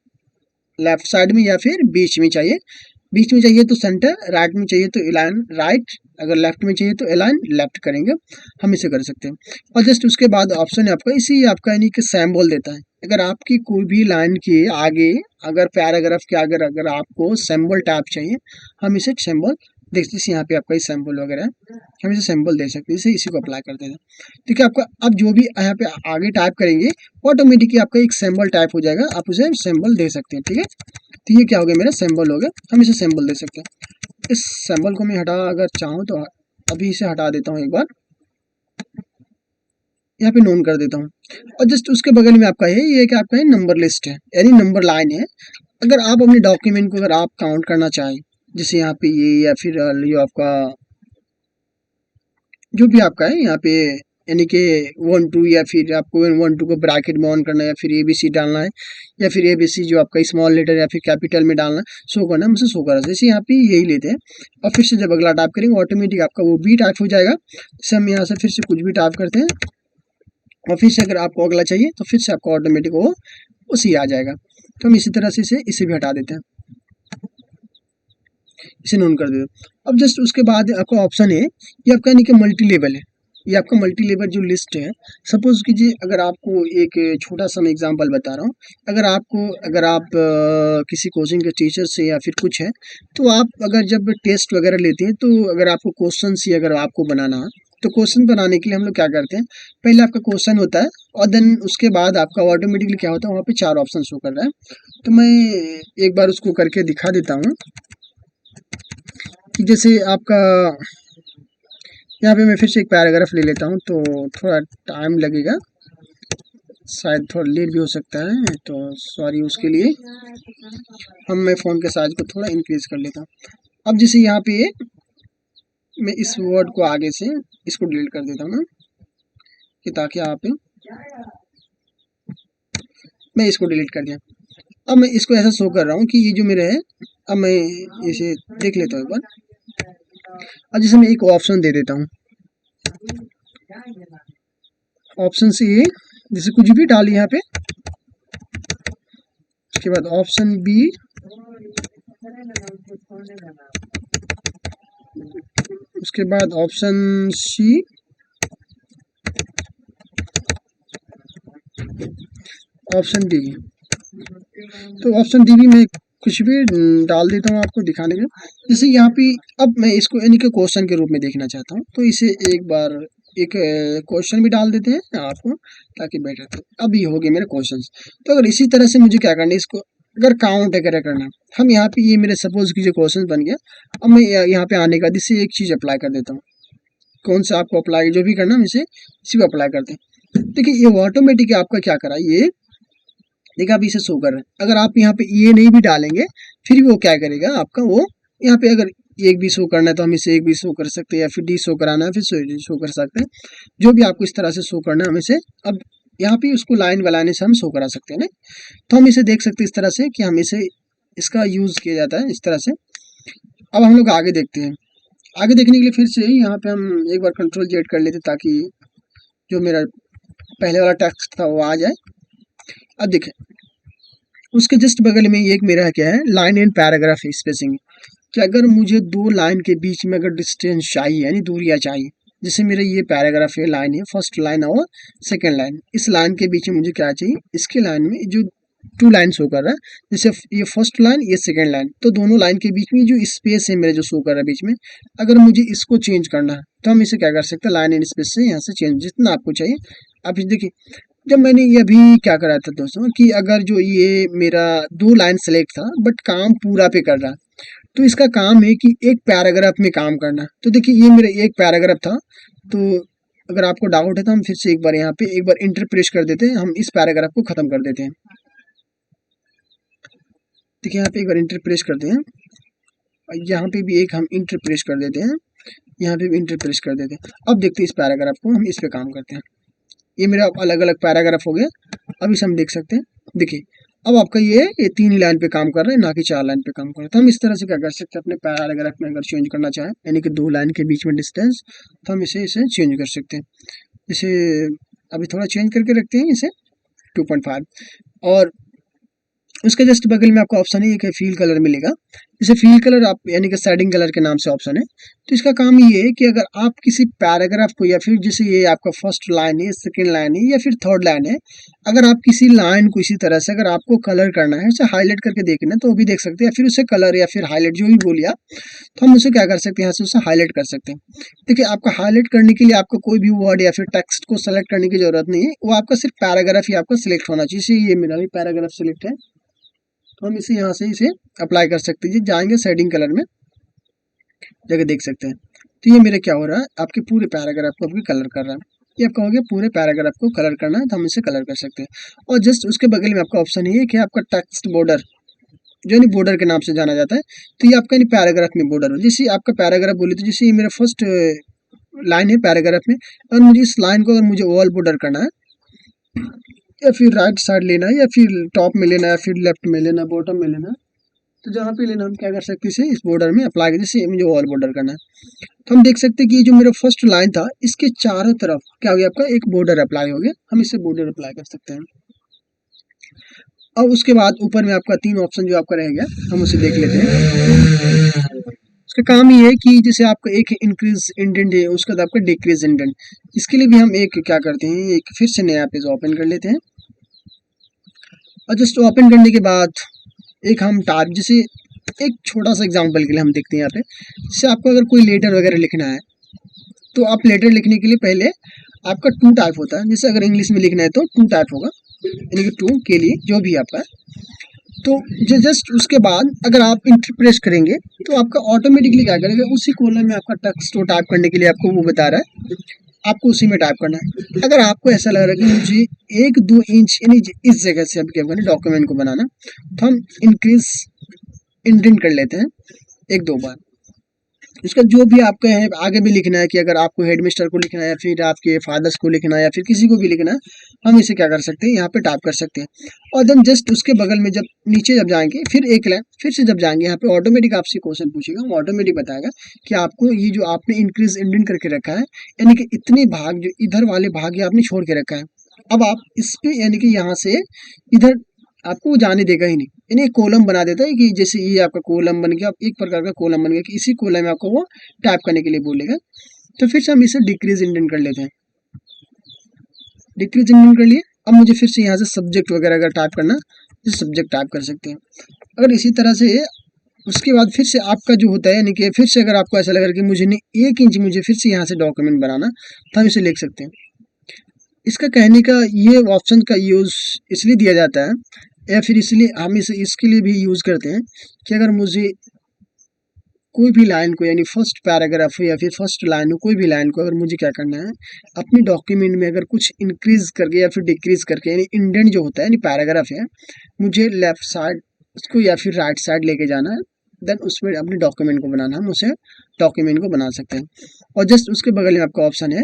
लेफ्ट साइड में या फिर बीच में चाहिए, बीच में चाहिए तो सेंटर, राइट में चाहिए तो अलाइन राइट, अगर लेफ्ट में चाहिए तो अलाइन लेफ्ट करेंगे, हम इसे कर सकते हैं। और जस्ट उसके बाद ऑप्शन है आपका, इसी आपका यानी कि सिंबल देता है। अगर आपकी कोई भी लाइन के आगे, अगर पैराग्राफ के आगे अगर आपको सिंबल टाइप चाहिए, हम इसे सिंबल देख, जैसे यहाँ पे आपका ये सिंबल वगैरह है, हम इसे सिंबल दे सकते हैं, इसे इसी को अप्लाई कर देते हैं। ठीक है, आपका अब जो भी यहाँ पे आगे टाइप करेंगे, ऑटोमेटिकली आपका एक सिंबल टाइप हो जाएगा, आप उसे सिंबल दे सकते हैं। ठीक है, तो ये क्या हो गया, मेरा सिंबल हो गया, हम इसे सिंबल दे सकते हैं। इस सिंबल को मैं हटा, अगर चाहूँ तो अभी इसे हटा देता हूँ एक बार, यहाँ पे नोन कर देता हूँ। और जस्ट उसके बगल में आपका है, ये क्या आपका है, नंबर लिस्ट है, यानी नंबर लाइन है। अगर आप अपने डॉक्यूमेंट को अगर आप काउंट करना चाहें, जैसे यहाँ पे ये, या फिर ये आपका जो भी आपका है यहाँ पे, यानी कि 1 2, या फिर आपको 1 2 को ब्रैकेट में ऑन करना है, या फिर ABC डालना है, या फिर ABC जो आपका स्मॉल लेटर या फिर कैपिटल में डालना है, शो करना है, मुझे शो करा, जैसे यहाँ पे यही लेते हैं। और फिर से जब अगला टाइप करेंगे, ऑटोमेटिक आपका वो भी टाइप हो जाएगा। जैसे हम यहाँ से फिर से कुछ भी टाइप करते हैं, और फिर से अगर आपको अगला चाहिए तो फिर से आपको ऑटोमेटिक वो उसी आ जाएगा। तो हम इसी तरह से इसे भी हटा देते हैं, इसे नोन कर देते हैं। अब जस्ट उसके बाद आपका ऑप्शन है, ये आपका यानी कि मल्टी लेवल है, ये आपका मल्टी लेवल जो लिस्ट है। सपोज कीजिए, अगर आपको एक छोटा सा मैं एग्जांपल बता रहा हूँ, अगर आप किसी कोचिंग के टीचर से या फिर कुछ है, तो आप अगर जब टेस्ट वगैरह लेते हैं, तो अगर आपको क्वेश्चन ही अगर आपको बनाना है, तो क्वेश्चन बनाने के लिए हम लोग क्या करते हैं, पहले आपका क्वेश्चन होता है, और देन उसके बाद आपका ऑटोमेटिकली क्या होता है, वहाँ पे 4 ऑप्शन शो कर रहा है। तो मैं एक बार उसको करके दिखा देता हूँ कि जैसे आपका यहाँ पे मैं फिर से एक पैराग्राफ ले लेता हूँ, तो थोड़ा टाइम लगेगा, शायद थोड़ा लेट भी हो सकता है, तो सॉरी उसके लिए। मैं फ़ोन के साइज को थोड़ा इंक्रीज कर लेता हूँ। अब जैसे यहाँ पे मैं इस वर्ड को आगे से इसको डिलीट कर देता हूँ ना, कि ताकि आप, मैं इसको डिलीट कर दिया। अब मैं इसको ऐसा शो कर रहा हूँ कि ये जो मेरा है, अब मैं इसे देख लेता हूँ एक बार। अब जैसे मैं एक ऑप्शन दे देता हूँ, ऑप्शन से ये जैसे कुछ भी डाली यहाँ पे, उसके बाद ऑप्शन बी, उसके बाद ऑप्शन सी, ऑप्शन डी। तो ऑप्शन डी भी मैं कुछ भी डाल देता हूँ आपको दिखाने के। जैसे यहाँ पे अब मैं इसको यानी कि क्वेश्चन के रूप में देखना चाहता हूँ, तो इसे एक बार एक क्वेश्चन भी डाल देते हैं आपको, ताकि बेटर थे। अब ये हो गए मेरे क्वेश्चन। तो अगर इसी तरह से मुझे क्या करना है, इसको अगर काउंट वगैरह करना है, हम यहाँ पे, ये मेरे सपोज कीजिए क्वेश्चन बन गया। अब मैं यहाँ पे आने का इससे एक चीज़ अप्लाई कर देता हूँ, कौन सा आपको अप्लाई जो भी करना है, इसे इसी को अप्लाई करते हैं। देखिए ये ऑटोमेटिक आपका क्या करा, ये देखिए आप इसे शो कर रहे हैं। अगर आप यहाँ पे ये नहीं भी डालेंगे, फिर भी वो क्या करेगा आपका, वो यहाँ पे अगर एक भी शो करना है तो हम इसे एक भी शो कर सकते हैं, या फिर डी शो कराना है फिर शो कर सकते हैं, जो भी आपको इस तरह से शो करना है हम इसे, अब यहाँ पे उसको लाइन वालाने से हम शो करा सकते हैं ना। तो हम इसे देख सकते हैं इस तरह से कि हम इसे, इसका यूज़ किया जाता है इस तरह से। अब हम लोग आगे देखते हैं। आगे देखने के लिए फिर से यहाँ पे हम एक बार कंट्रोल जेड कर लेते, ताकि जो मेरा पहले वाला टेक्स्ट था वो आ जाए। अब देखें उसके जस्ट बगल में एक मेरा क्या है, लाइन एंड पैराग्राफ स्पेसिंग, कि अगर मुझे दो लाइन के बीच में अगर डिस्टेंस चाहिए यानी दूरियां चाहिए, जैसे मेरा ये पैराग्राफ है, लाइन है, फर्स्ट लाइन और सेकेंड लाइन, इस लाइन के बीच में मुझे क्या चाहिए, इसके लाइन में जो टू लाइन शो कर रहा है, जैसे ये फर्स्ट लाइन ये सेकेंड लाइन, तो दोनों लाइन के बीच में जो स्पेस है मेरे जो शो कर रहा है बीच में, अगर मुझे इसको चेंज करना है तो हम इसे क्या कर सकते हैं, लाइन एंड स्पेस से यहाँ से चेंज जितना आपको चाहिए। आप देखिए जब मैंने ये अभी क्या करा था दोस्तों, कि अगर जो ये मेरा दो लाइन सेलेक्ट था बट काम पूरा पे कर रहा है, तो इसका काम है कि एक पैराग्राफ में काम करना। तो देखिए ये मेरा एक पैराग्राफ था, तो अगर आपको डाउट है तो हम फिर से एक बार यहाँ पे एक बार इंटर प्रेस कर देते हैं, हम इस पैराग्राफ को खत्म कर देते हैं। देखिए यहाँ पे एक बार इंटर प्रेस करते हैं, यहाँ पे भी एक हम इंटर प्रेस कर देते हैं, यहाँ पे भी इंटर प्रेस कर देते हैं। अब देखते हैं इस पैराग्राफ को, हम इस पे काम करते हैं। ये मेरा अलग अलग पैराग्राफ हो गया। अब इसे हम देख सकते हैं, देखिए अब आपका ये 3 ही लाइन पे काम कर रहा है, ना कि 4 लाइन पे काम कर रहा है। तो हम इस तरह से क्या कर सकते हैं, अपने पैराग्राफ में अगर चेंज करना चाहें यानी कि 2 लाइन के बीच में डिस्टेंस, तो हम इसे इसे चेंज कर सकते हैं। इसे अभी थोड़ा चेंज करके रखते हैं इसे 2.5, और उसके जस्ट बगल में आपको ऑप्शन है एक है फील कलर मिलेगा। जैसे फील कलर आप यानी कि शेडिंग कलर के नाम से ऑप्शन है। तो इसका काम ये है कि अगर आप किसी पैराग्राफ को, या फिर जैसे ये आपका फर्स्ट लाइन है, सेकंड लाइन है, या फिर थर्ड लाइन है, अगर आप किसी लाइन को इसी तरह से अगर आपको कलर करना है, उसे हाईलाइट करके देखना है तो वो भी देख सकते हैं, या फिर उसे कलर या फिर हाईलाइट जो भी बोलिए आप, तो हम उसे क्या कर सकते हैं, यहाँ से उसे हाईलाइट कर सकते हैं। देखिए आपका हाईलाइट करने के लिए आपको कोई भी वर्ड या फिर टेक्स्ट को सेलेक्ट करने की जरूरत नहीं है, वो आपका सिर्फ पैराग्राफ ही आपका सिलेक्ट होना चाहिए। जैसे ये मेरा भी पैराग्राफ सिलेक्ट है, तो हम इसे यहाँ से इसे अप्लाई कर सकते हैं। जी जाएंगे शेडिंग कलर में जगह देख सकते हैं। तो ये मेरे क्या हो रहा है, आपके पूरे पैराग्राफ को आपके कलर कर रहा है। ये आपका हो गया, पूरे पैराग्राफ को कलर करना है तो हम इसे कलर कर सकते हैं। और जस्ट उसके बगल में आपका ऑप्शन ये है कि आपका टेक्स्ट बॉर्डर, जो यानी बॉर्डर के नाम से जाना जाता है, तो ये आपका यानी पैराग्राफ में बॉर्डर हो। जैसे आपका पैराग्राफ बोले तो जैसे ये मेरा फर्स्ट लाइन है पैराग्राफ में, और मुझे इस लाइन को अगर मुझे ऑल बॉर्डर करना है, या फिर राइट साइड लेना है, या फिर टॉप में लेना है, या फिर लेफ्ट में लेना है, बॉटम में लेना है, तो जहाँ पे लेना हम क्या कर सकते हैं, इसे इस बॉर्डर में अप्लाई कर, जैसे मुझे ऑल बॉर्डर करना है, तो हम देख सकते हैं कि ये जो मेरा फर्स्ट लाइन था इसके चारों तरफ क्या हो गया, आपका एक बॉर्डर अप्लाई हो गया। हम इससे बॉर्डर अप्लाई कर सकते हैं। अब उसके बाद ऊपर में आपका 3 ऑप्शन जो आपका रह गया, हम उसे देख लेते हैं। उसका काम ये है कि जैसे आपका एक इंक्रीज इंडेंट है, उसके बाद आपका डिक्रीज इंडेंट, इसके लिए भी हम एक क्या करते हैं, एक फिर से नया पेज ओपन कर लेते हैं, और जस्ट ओपन करने के बाद एक हम टाइप, जैसे एक छोटा सा एग्जांपल के लिए हम देखते हैं यहाँ पे, जैसे आपको अगर कोई लेटर वगैरह लिखना है, तो आप लेटर लिखने के लिए पहले आपका 2 टाइप होता है। जैसे अगर इंग्लिश में लिखना है तो 2 टाइप होगा, यानी कि 2 के लिए जो भी आपका है। तो जस्ट उसके बाद अगर आप इंटर प्रेस करेंगे तो आपका ऑटोमेटिकली क्या करेगा, उसी कॉलम में आपका टेक्स्ट को टाइप करने के लिए आपको वो बता रहा है, आपको उसी में टाइप करना है। अगर आपको ऐसा लग रहा है कि मुझे 1-2 इंच यानी इस जगह से अब क्या करना डॉक्यूमेंट को बनाना, तो हम इंक्रीज इंडेंट कर लेते हैं 1-2 बार। इसका जो भी आपका है आगे भी लिखना है, कि अगर आपको हेड मिस्टर को लिखना है, या फिर आपके फादर्स को लिखना है, या फिर किसी को भी लिखना है, हम इसे क्या कर सकते हैं, यहाँ पे टाइप कर सकते हैं। और देन जस्ट उसके बगल में जब नीचे जब जाएंगे, फिर एक लाइन फिर से जब जाएंगे, यहाँ पे ऑटोमेटिक आपसे क्वेश्चन पूछेगा, वो ऑटोमेटिक बताएगा कि आपको ये जो आपने इंक्रीज इंडेंट करके रखा है, यानी कि इतने भाग जो इधर वाले भाग ये आपने छोड़ के रखा है, अब आप इस पे यानी कि यहाँ से इधर आपको वो जाने देगा ही नहीं, यानी एक कॉलम बना देता है, कि जैसे ये आपका कॉलम बन गया, एक प्रकार का कॉलम बन गया, कि इसी कॉलम में आपको वो टाइप करने के लिए बोलेगा। तो फिर से हम इसे डिक्रीज इंडेंट कर लेते हैं, डिक्रीज इंडेंट कर लिए। अब मुझे फिर से यहाँ से सब्जेक्ट वगैरह अगर टाइप करना, तो सब्जेक्ट टाइप कर सकते हैं। अगर इसी तरह से उसके बाद फिर से आपका जो होता है, यानी कि फिर से अगर आपको ऐसा लग रहा है कि मुझे नहीं 1 इंच मुझे फिर से यहाँ से डॉक्यूमेंट बनाना, तो हम इसे लिख सकते हैं। इसका कहने का ये ऑप्शन का यूज़ इसलिए दिया जाता है, या फिर इसलिए हम इसे इसके लिए भी यूज़ करते हैं, कि अगर मुझे कोई भी लाइन को यानी फर्स्ट पैराग्राफ या फिर फर्स्ट लाइन हो, कोई भी लाइन को अगर मुझे क्या करना है, अपनी डॉक्यूमेंट में अगर कुछ इंक्रीज करके या फिर डिक्रीज करके, यानी इंडेंट जो होता है यानी पैराग्राफ है, मुझे लेफ्ट साइड उसको या फिर राइट साइड लेके जाना है, देन उसमें अपने डॉक्यूमेंट को बनाना, हम उसे डॉक्यूमेंट को बना सकते हैं। और जस्ट उसके बगल में आपका ऑप्शन है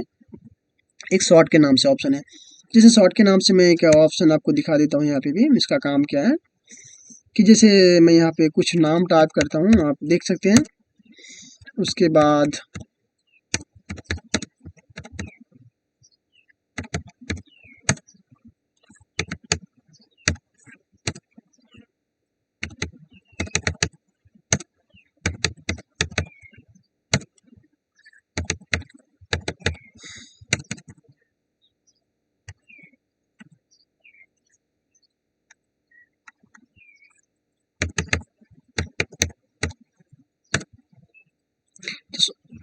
एक शॉर्ट के नाम से ऑप्शन है। जैसे शॉर्ट के नाम से मैं क्या ऑप्शन आपको दिखा देता हूँ, यहाँ पे भी इसका काम क्या है, कि जैसे मैं यहाँ पे कुछ नाम टाइप करता हूँ, आप देख सकते हैं। उसके बाद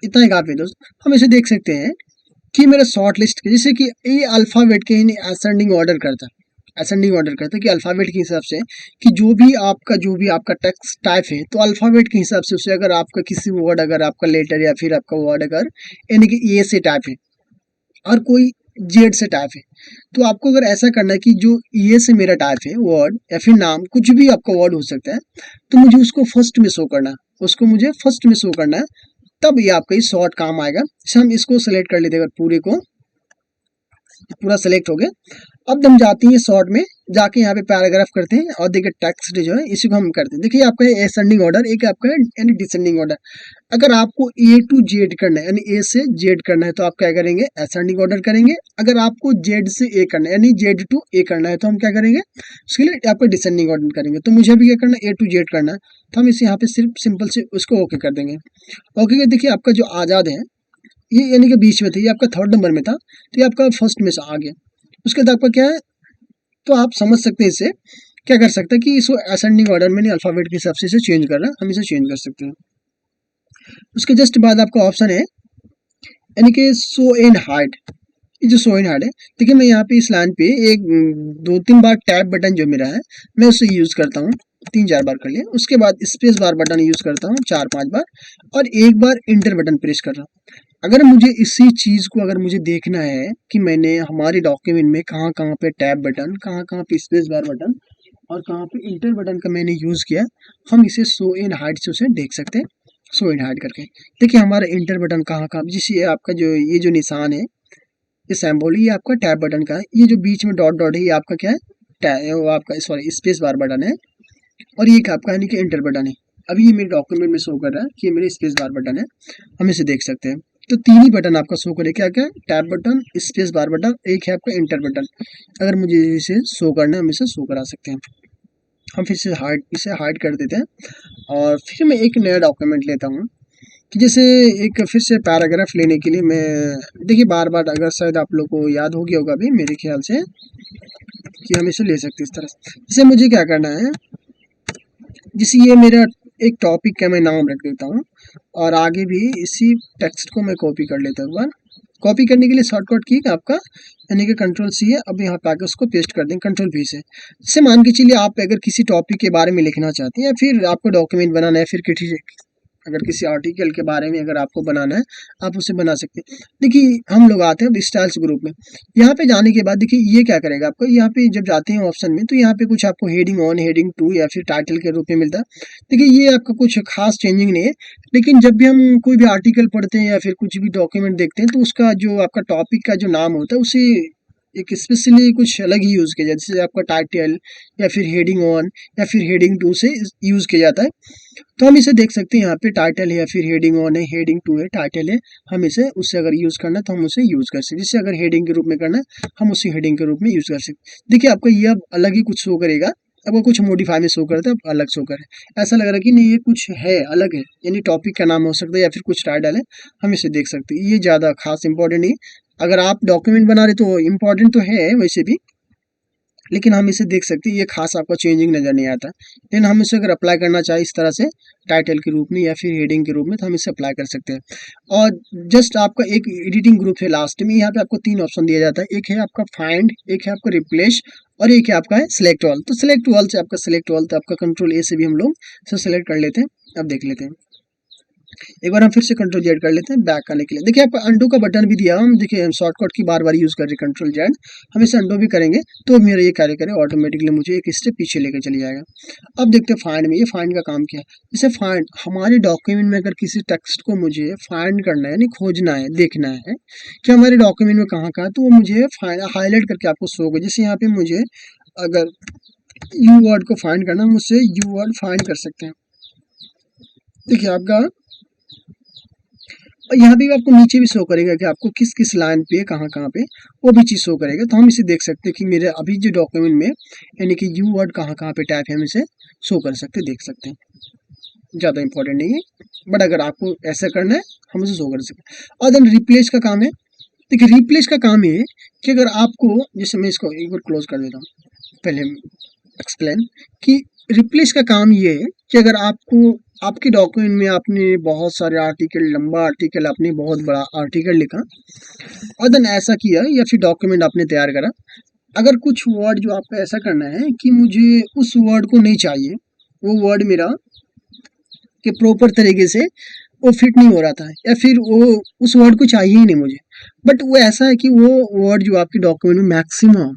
इतना ही काफ़ी है दोस्त। हम इसे देख सकते हैं कि मेरा शॉर्ट लिस्ट के, जैसे कि ये अल्फ़ाबेट के असेंडिंग ऑर्डर करता है, असेंडिंग ऑर्डर करता है कि अल्फ़ाबेट के हिसाब से, कि जो भी आपका टेक्स्ट टाइप है, तो अल्फ़ाबेट के हिसाब से उसे, अगर आपका किसी वर्ड, अगर आपका लेटर या फिर आपका वर्ड अगर यानी कि ए से टाइप है और कोई जेड से टाइप है, तो आपको अगर ऐसा करना है कि जो ये से मेरा टाइप है वर्ड या फिर नाम, कुछ भी आपका वर्ड हो सकता है, तो मुझे उसको फर्स्ट में शो करना है, उसको मुझे फर्स्ट में शो करना है, तब ये आपका ये शॉर्ट काम आएगा। जैसे हम इसको सेलेक्ट कर लेते हैं, अगर पूरे को पूरा सेलेक्ट हो गया, अब हम जाते हैं शॉर्ट में, जाके यहाँ पे पैराग्राफ करते हैं और देखिए टेक्स्ट जो है इसी को हम करते हैं। देखिए आपका असेंडिंग ऑर्डर, एक आपका है यानी डिसेंडिंग ऑर्डर। अगर आपको ए टू जेड करना है यानी ए से जेड करना है, तो आप क्या करेंगे, असेंडिंग ऑर्डर करेंगे। अगर आपको जेड से ए करना है यानी जेड टू ए करना है, तो हम क्या करेंगे, उसके लिए आपको डिसेंडिंग ऑर्डर करेंगे। तो मुझे भी क्या करना है, ए टू जेड करना है, तो हम इसे यहाँ पे सिर्फ सिंपल से उसको ओके कर देंगे। ओके, देखिए आपका जो आज़ाद है ये यानी कि बीच में था, ये आपका थर्ड नंबर में था, तो ये आपका फर्स्ट में से आ गया। उसके बाद आपका क्या है, तो आप समझ सकते हैं इससे क्या कर सकते हैं कि इसको असेंडिंग ऑर्डर में नहीं, अल्फ़ाबेट के हिसाब से इसे चेंज करना है, हम इसे चेंज कर सकते हैं। उसके जस्ट बाद आपका ऑप्शन है यानी कि शो एंड हाइड। ये जो शो एंड हाइड है, देखिए मैं यहाँ पे इस लाइन पे एक 2-3 बार टैब बटन जो मेरा है, मैं उसे यूज़ करता हूँ, 3-4 बार कर लिया। उसके बाद स्पेस बार बटन यूज़ करता हूँ 4-5 बार, और एक बार इंटर बटन प्रेस कर रहा हूँ। अगर मुझे इसी चीज़ को अगर मुझे देखना है कि मैंने हमारे डॉक्यूमेंट में कहाँ कहाँ पे टैब बटन, कहाँ कहाँ पे स्पेस बार बटन और कहाँ पे इंटर बटन का मैंने यूज़ किया, हम इसे शो एंड हाइड से उसे देख सकते हैं, शो एंड हाइड करके। देखिए हमारा इंटर बटन कहाँ कहाँ, जिस ये आपका जो ये जो निशान है, ये सिंबल ये आपका टैब बटन का है, ये जो बीच में डॉट डॉट है ये आपका क्या है, वो आपका सॉरी स्पेस बार बटन है, और ये क्या आपका यानी कि इंटर बटन है। अभी ये मेरे डॉक्यूमेंट में शो कर रहा है कि ये मेरे स्पेस बार बटन है, हम इसे देख सकते हैं। तो 3 ही बटन आपका शो करे, क्या क्या, tab button, space bar button, एक है आपका इंटर बटन। अगर मुझे इसे शो करना है, हम इसे शो करा सकते हैं। हम फिर से इसे हाइड कर देते हैं, और फिर मैं एक नया डॉक्यूमेंट लेता हूँ कि जैसे एक फिर से पैराग्राफ लेने के लिए मैं, देखिए बार बार अगर शायद आप लोग को याद हो गया होगा भी मेरे ख्याल से, कि हम इसे ले सकते हैं इस तरह से। जैसे मुझे क्या करना है, जैसे ये मेरा एक टॉपिक का मैं नाम रख देता हूँ, और आगे भी इसी टेक्स्ट को मैं कॉपी कर लेता हूँ। एक बार कॉपी करने के लिए शॉर्टकट की आपका यानी कि कंट्रोल सी है। अब यहाँ पे आके उसको पेस्ट कर दें कंट्रोल वी से। जैसे मान के चलिए आप अगर किसी टॉपिक के बारे में लिखना चाहते हैं, या फिर आपको डॉक्यूमेंट बनाना है, फिर किसी अगर किसी आर्टिकल के बारे में अगर आपको बनाना है, आप उसे बना सकते हैं। देखिए हम लोग आते हैं अब स्टाइल्स ग्रुप में, यहाँ पे जाने के बाद देखिए ये क्या करेगा आपको, यहाँ पे जब जाते हैं ऑप्शन में, तो यहाँ पे कुछ आपको हेडिंग 1, हेडिंग 2 या फिर टाइटल के रूप में मिलता है। देखिए ये आपका कुछ खास चेंजिंग नहीं है, लेकिन जब भी हम कोई भी आर्टिकल पढ़ते हैं या फिर कुछ भी डॉक्यूमेंट देखते हैं, तो उसका जो आपका टॉपिक का जो नाम होता है उसे एक स्पेशली कुछ अलग ही यूज़ किया जाता है। जैसे आपका टाइटल या फिर हेडिंग 1 या फिर हेडिंग 2 से यूज़ किया जाता है। तो हम इसे देख सकते हैं, यहाँ पे टाइटल है या फिर हेडिंग 1 है, हेडिंग 2 है, टाइटल है, हम इसे उससे अगर यूज़ करना है तो हम उसे यूज़ कर सकते हैं। जैसे अगर हेडिंग के रूप में करना है, हम उसे हेडिंग के रूप में यूज़ कर सकते हैं। देखिए आपको ये अब अलग ही कुछ शो करेगा, आपको कुछ मॉडिफाई में शो करता है, अब अलग शो करे, ऐसा लग रहा है कि नहीं ये कुछ है अलग है, यानी टॉपिक का नाम हो सकता है या फिर कुछ टाइटल है, हम इसे देख सकते हैं। ये ज़्यादा खास इंपॉर्टेंट नहीं, अगर आप डॉक्यूमेंट बना रहे तो इम्पॉर्टेंट तो है वैसे भी, लेकिन हम इसे देख सकते हैं, ये खास आपको चेंजिंग नज़र नहीं आता। लेकिन हम इसे अगर अप्लाई करना चाहें इस तरह से टाइटल के रूप में या फिर हेडिंग के रूप में, तो हम इसे अप्लाई कर सकते हैं। और जस्ट आपका एक एडिटिंग ग्रुप है लास्ट में, यहाँ पे आपको 3 ऑप्शन दिया जाता है, एक है आपका फाइंड, एक है आपका रिप्लेस, और एक है आपका है सिलेक्ट ऑल। तो सिलेक्ट ऑल से आपका सिलेक्ट ऑल, तो आपका कंट्रोल ए से भी हम लोग इसे सेलेक्ट कर लेते हैं। अब देख लेते हैं, एक बार हम फिर से कंट्रोल जेड कर लेते हैं बैक करने के लिए। देखिए आपका अंडू का बटन भी दिया, हम देखिए शॉर्टकट की बार बार यूज़ कर रहे हैं कंट्रोल जेड, हम इसे अंडू भी करेंगे तो मेरा ये कार्य करे ऑटोमेटिकली मुझे एक स्टेप पीछे लेकर चली जाएगा। अब देखते हैं फाइंड में, ये फाइंड का काम क्या है। जैसे फाइंड हमारे डॉक्यूमेंट में अगर किसी टेक्स्ट को मुझे फाइंड करना है, यानी खोजना है, देखना है कि हमारे डॉक्यूमेंट में कहाँ कहाँ, तो वो मुझे हाईलाइट करके आपको शो होगा। जैसे यहाँ पे मुझे अगर यू वर्ड को फाइंड करना, मुझसे यू वर्ड फाइंड कर सकते हैं। देखिए आपका, और यहाँ पे भी आपको नीचे भी शो करेगा कि आपको किस किस लाइन पे कहाँ कहाँ पे वो भी चीज़ शो करेगा। तो हम इसे देख सकते हैं कि मेरे अभी जो डॉक्यूमेंट में यानी कि यू वर्ड कहाँ कहाँ पे टाइप है, हम इसे शो कर सकते हैं, देख सकते हैं। ज़्यादा इंपॉर्टेंट नहीं है, बट अगर आपको ऐसा करना है हम उसे शो कर सकते हैं। और देन रिप्लेस का काम है। देखिए रिप्लेस का काम ये है कि अगर आपको, जैसे मैं इसको एक बार क्लोज कर देता हूँ, पहले एक्सप्लेन कि रिप्लेस का काम ये है कि अगर आपको आपके डॉक्यूमेंट में आपने बहुत सारे आर्टिकल, लंबा आर्टिकल, आपने बहुत बड़ा आर्टिकल लिखा और देन ऐसा किया या फिर डॉक्यूमेंट आपने तैयार करा। अगर कुछ वर्ड जो आपको ऐसा करना है कि मुझे उस वर्ड को नहीं चाहिए, वो वर्ड मेरा कि प्रॉपर तरीके से वो फिट नहीं हो रहा था, या फिर वो उस वर्ड को चाहिए ही नहीं मुझे, बट वो ऐसा है कि वो वर्ड जो आपके डॉक्यूमेंट में मैक्सिमम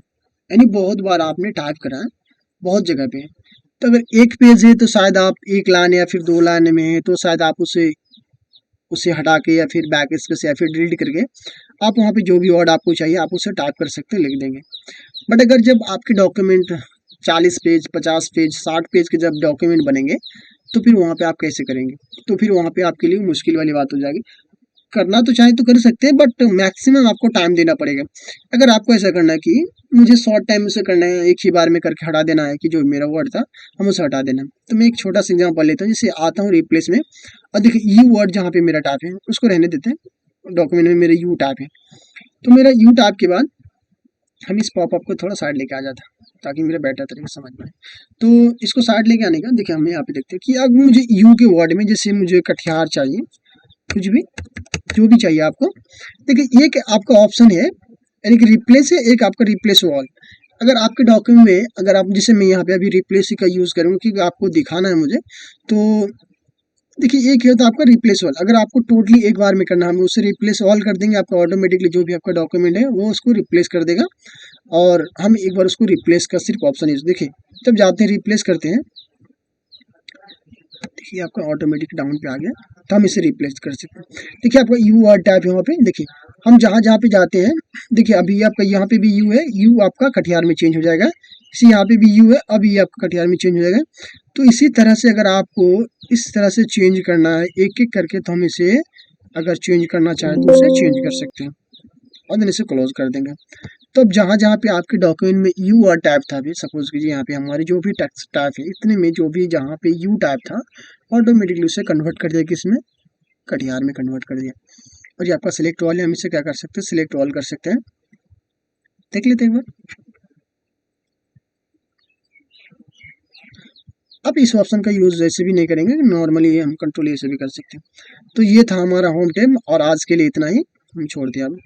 यानी बहुत बार आपने टाइप करा है, बहुत जगह पे है, तो अगर एक पेज है तो शायद आप एक लाइन या फिर दो लाइन में है तो शायद आप उसे उसे हटा के या फिर बैक स्पेस या फिर डिलीट करके आप वहाँ पे जो भी वर्ड आपको चाहिए आप उसे टाइप कर सकते हैं, लिख देंगे। बट अगर जब आपके डॉक्यूमेंट 40 पेज, 50 पेज, 60 पेज के जब डॉक्यूमेंट बनेंगे तो फिर वहाँ पे आप कैसे करेंगे? तो फिर वहाँ पे आपके लिए मुश्किल वाली बात हो जाएगी। करना तो चाहे तो कर सकते हैं, बट मैक्सिमम आपको टाइम देना पड़ेगा। अगर आपको ऐसा करना है कि मुझे शॉर्ट टाइम में से करना है, एक ही बार में करके हटा देना है कि जो मेरा वर्ड था हम उसे हटा देना है, तो मैं एक छोटा सा एग्जांपल लेता हूँ। जैसे आता हूँ रिप्लेस में और देखिए यू वर्ड जहाँ पे मेरा टाइप है उसको रहने देते हैं, डॉक्यूमेंट में मेरे यू टाइप है, तो मेरा यू टाइप के बाद हम इस पॉपअप को थोड़ा साइड लेके आ जाता ताकि मेरा बेटर तरीके से समझ में आए। तो इसको साइड लेके आने का देखिए हम यहाँ पे देखते हैं कि अब मुझे यू के वर्ड में जैसे मुझे कटिहार चाहिए, कुछ भी जो भी चाहिए आपको, देखिए एक आपका ऑप्शन है यानी कि रिप्लेस है, एक आपका रिप्लेस ऑल। अगर आपके डॉक्यूमेंट में अगर आप जैसे मैं यहाँ पे अभी रिप्लेस का यूज़ करूँगा क्योंकि आपको दिखाना है मुझे, तो देखिए एक है तो आपका रिप्लेस ऑल। अगर आपको टोटली एक बार में करना है, हम उसे रिप्लेस ऑल कर देंगे, आपका ऑटोमेटिकली जो भी आपका डॉक्यूमेंट है वो उसको रिप्लेस कर देगा और हम एक बार उसको रिप्लेस का सिर्फ ऑप्शन यूज देखिए जब जाते हैं रिप्लेस करते हैं, देखिए आपका ऑटोमेटिक डाउन पे आ गया, तो हम इसे रिप्लेस कर सकते हैं। देखिए आपका यू आर टाइप यहाँ पे, देखिए हम जहाँ जहाँ पे जाते हैं, देखिए अभी आपका यहाँ पे भी यू है, यू आपका कटिहार में चेंज हो जाएगा, इसी यहाँ पे भी यू है, अभी आपका कटिहार में चेंज हो जाएगा। तो इसी तरह से अगर आपको इस तरह से चेंज करना है एक एक करके, तो हम इसे अगर चेंज करना चाहें तो उसे चेंज कर सकते हैं और देन इसे क्लोज कर देंगे। तो अब जहाँ जहाँ पे आपके डॉक्यूमेंट में यू आर टाइप था, अभी सपोज कीजिए यहाँ पे हमारे जो भी टेक्स्ट टाइप है इतने में जो भी जहाँ पे यू टाइप था ऑटोमेटिकली उसे कन्वर्ट कर दिया, किसमें, कटिहार में कन्वर्ट कर दिया। और ये आपका सिलेक्ट ऑल है, हम इसे क्या कर सकते हैं, सिलेक्ट ऑल कर सकते हैं। देख लेते हैं एक बार। अब इस ऑप्शन का यूज जैसे भी नहीं करेंगे, नॉर्मली हम कंट्रोल ए से भी कर सकते हैं। तो ये था हमारा होम टेब और आज के लिए इतना ही, हम छोड़ दिया अब।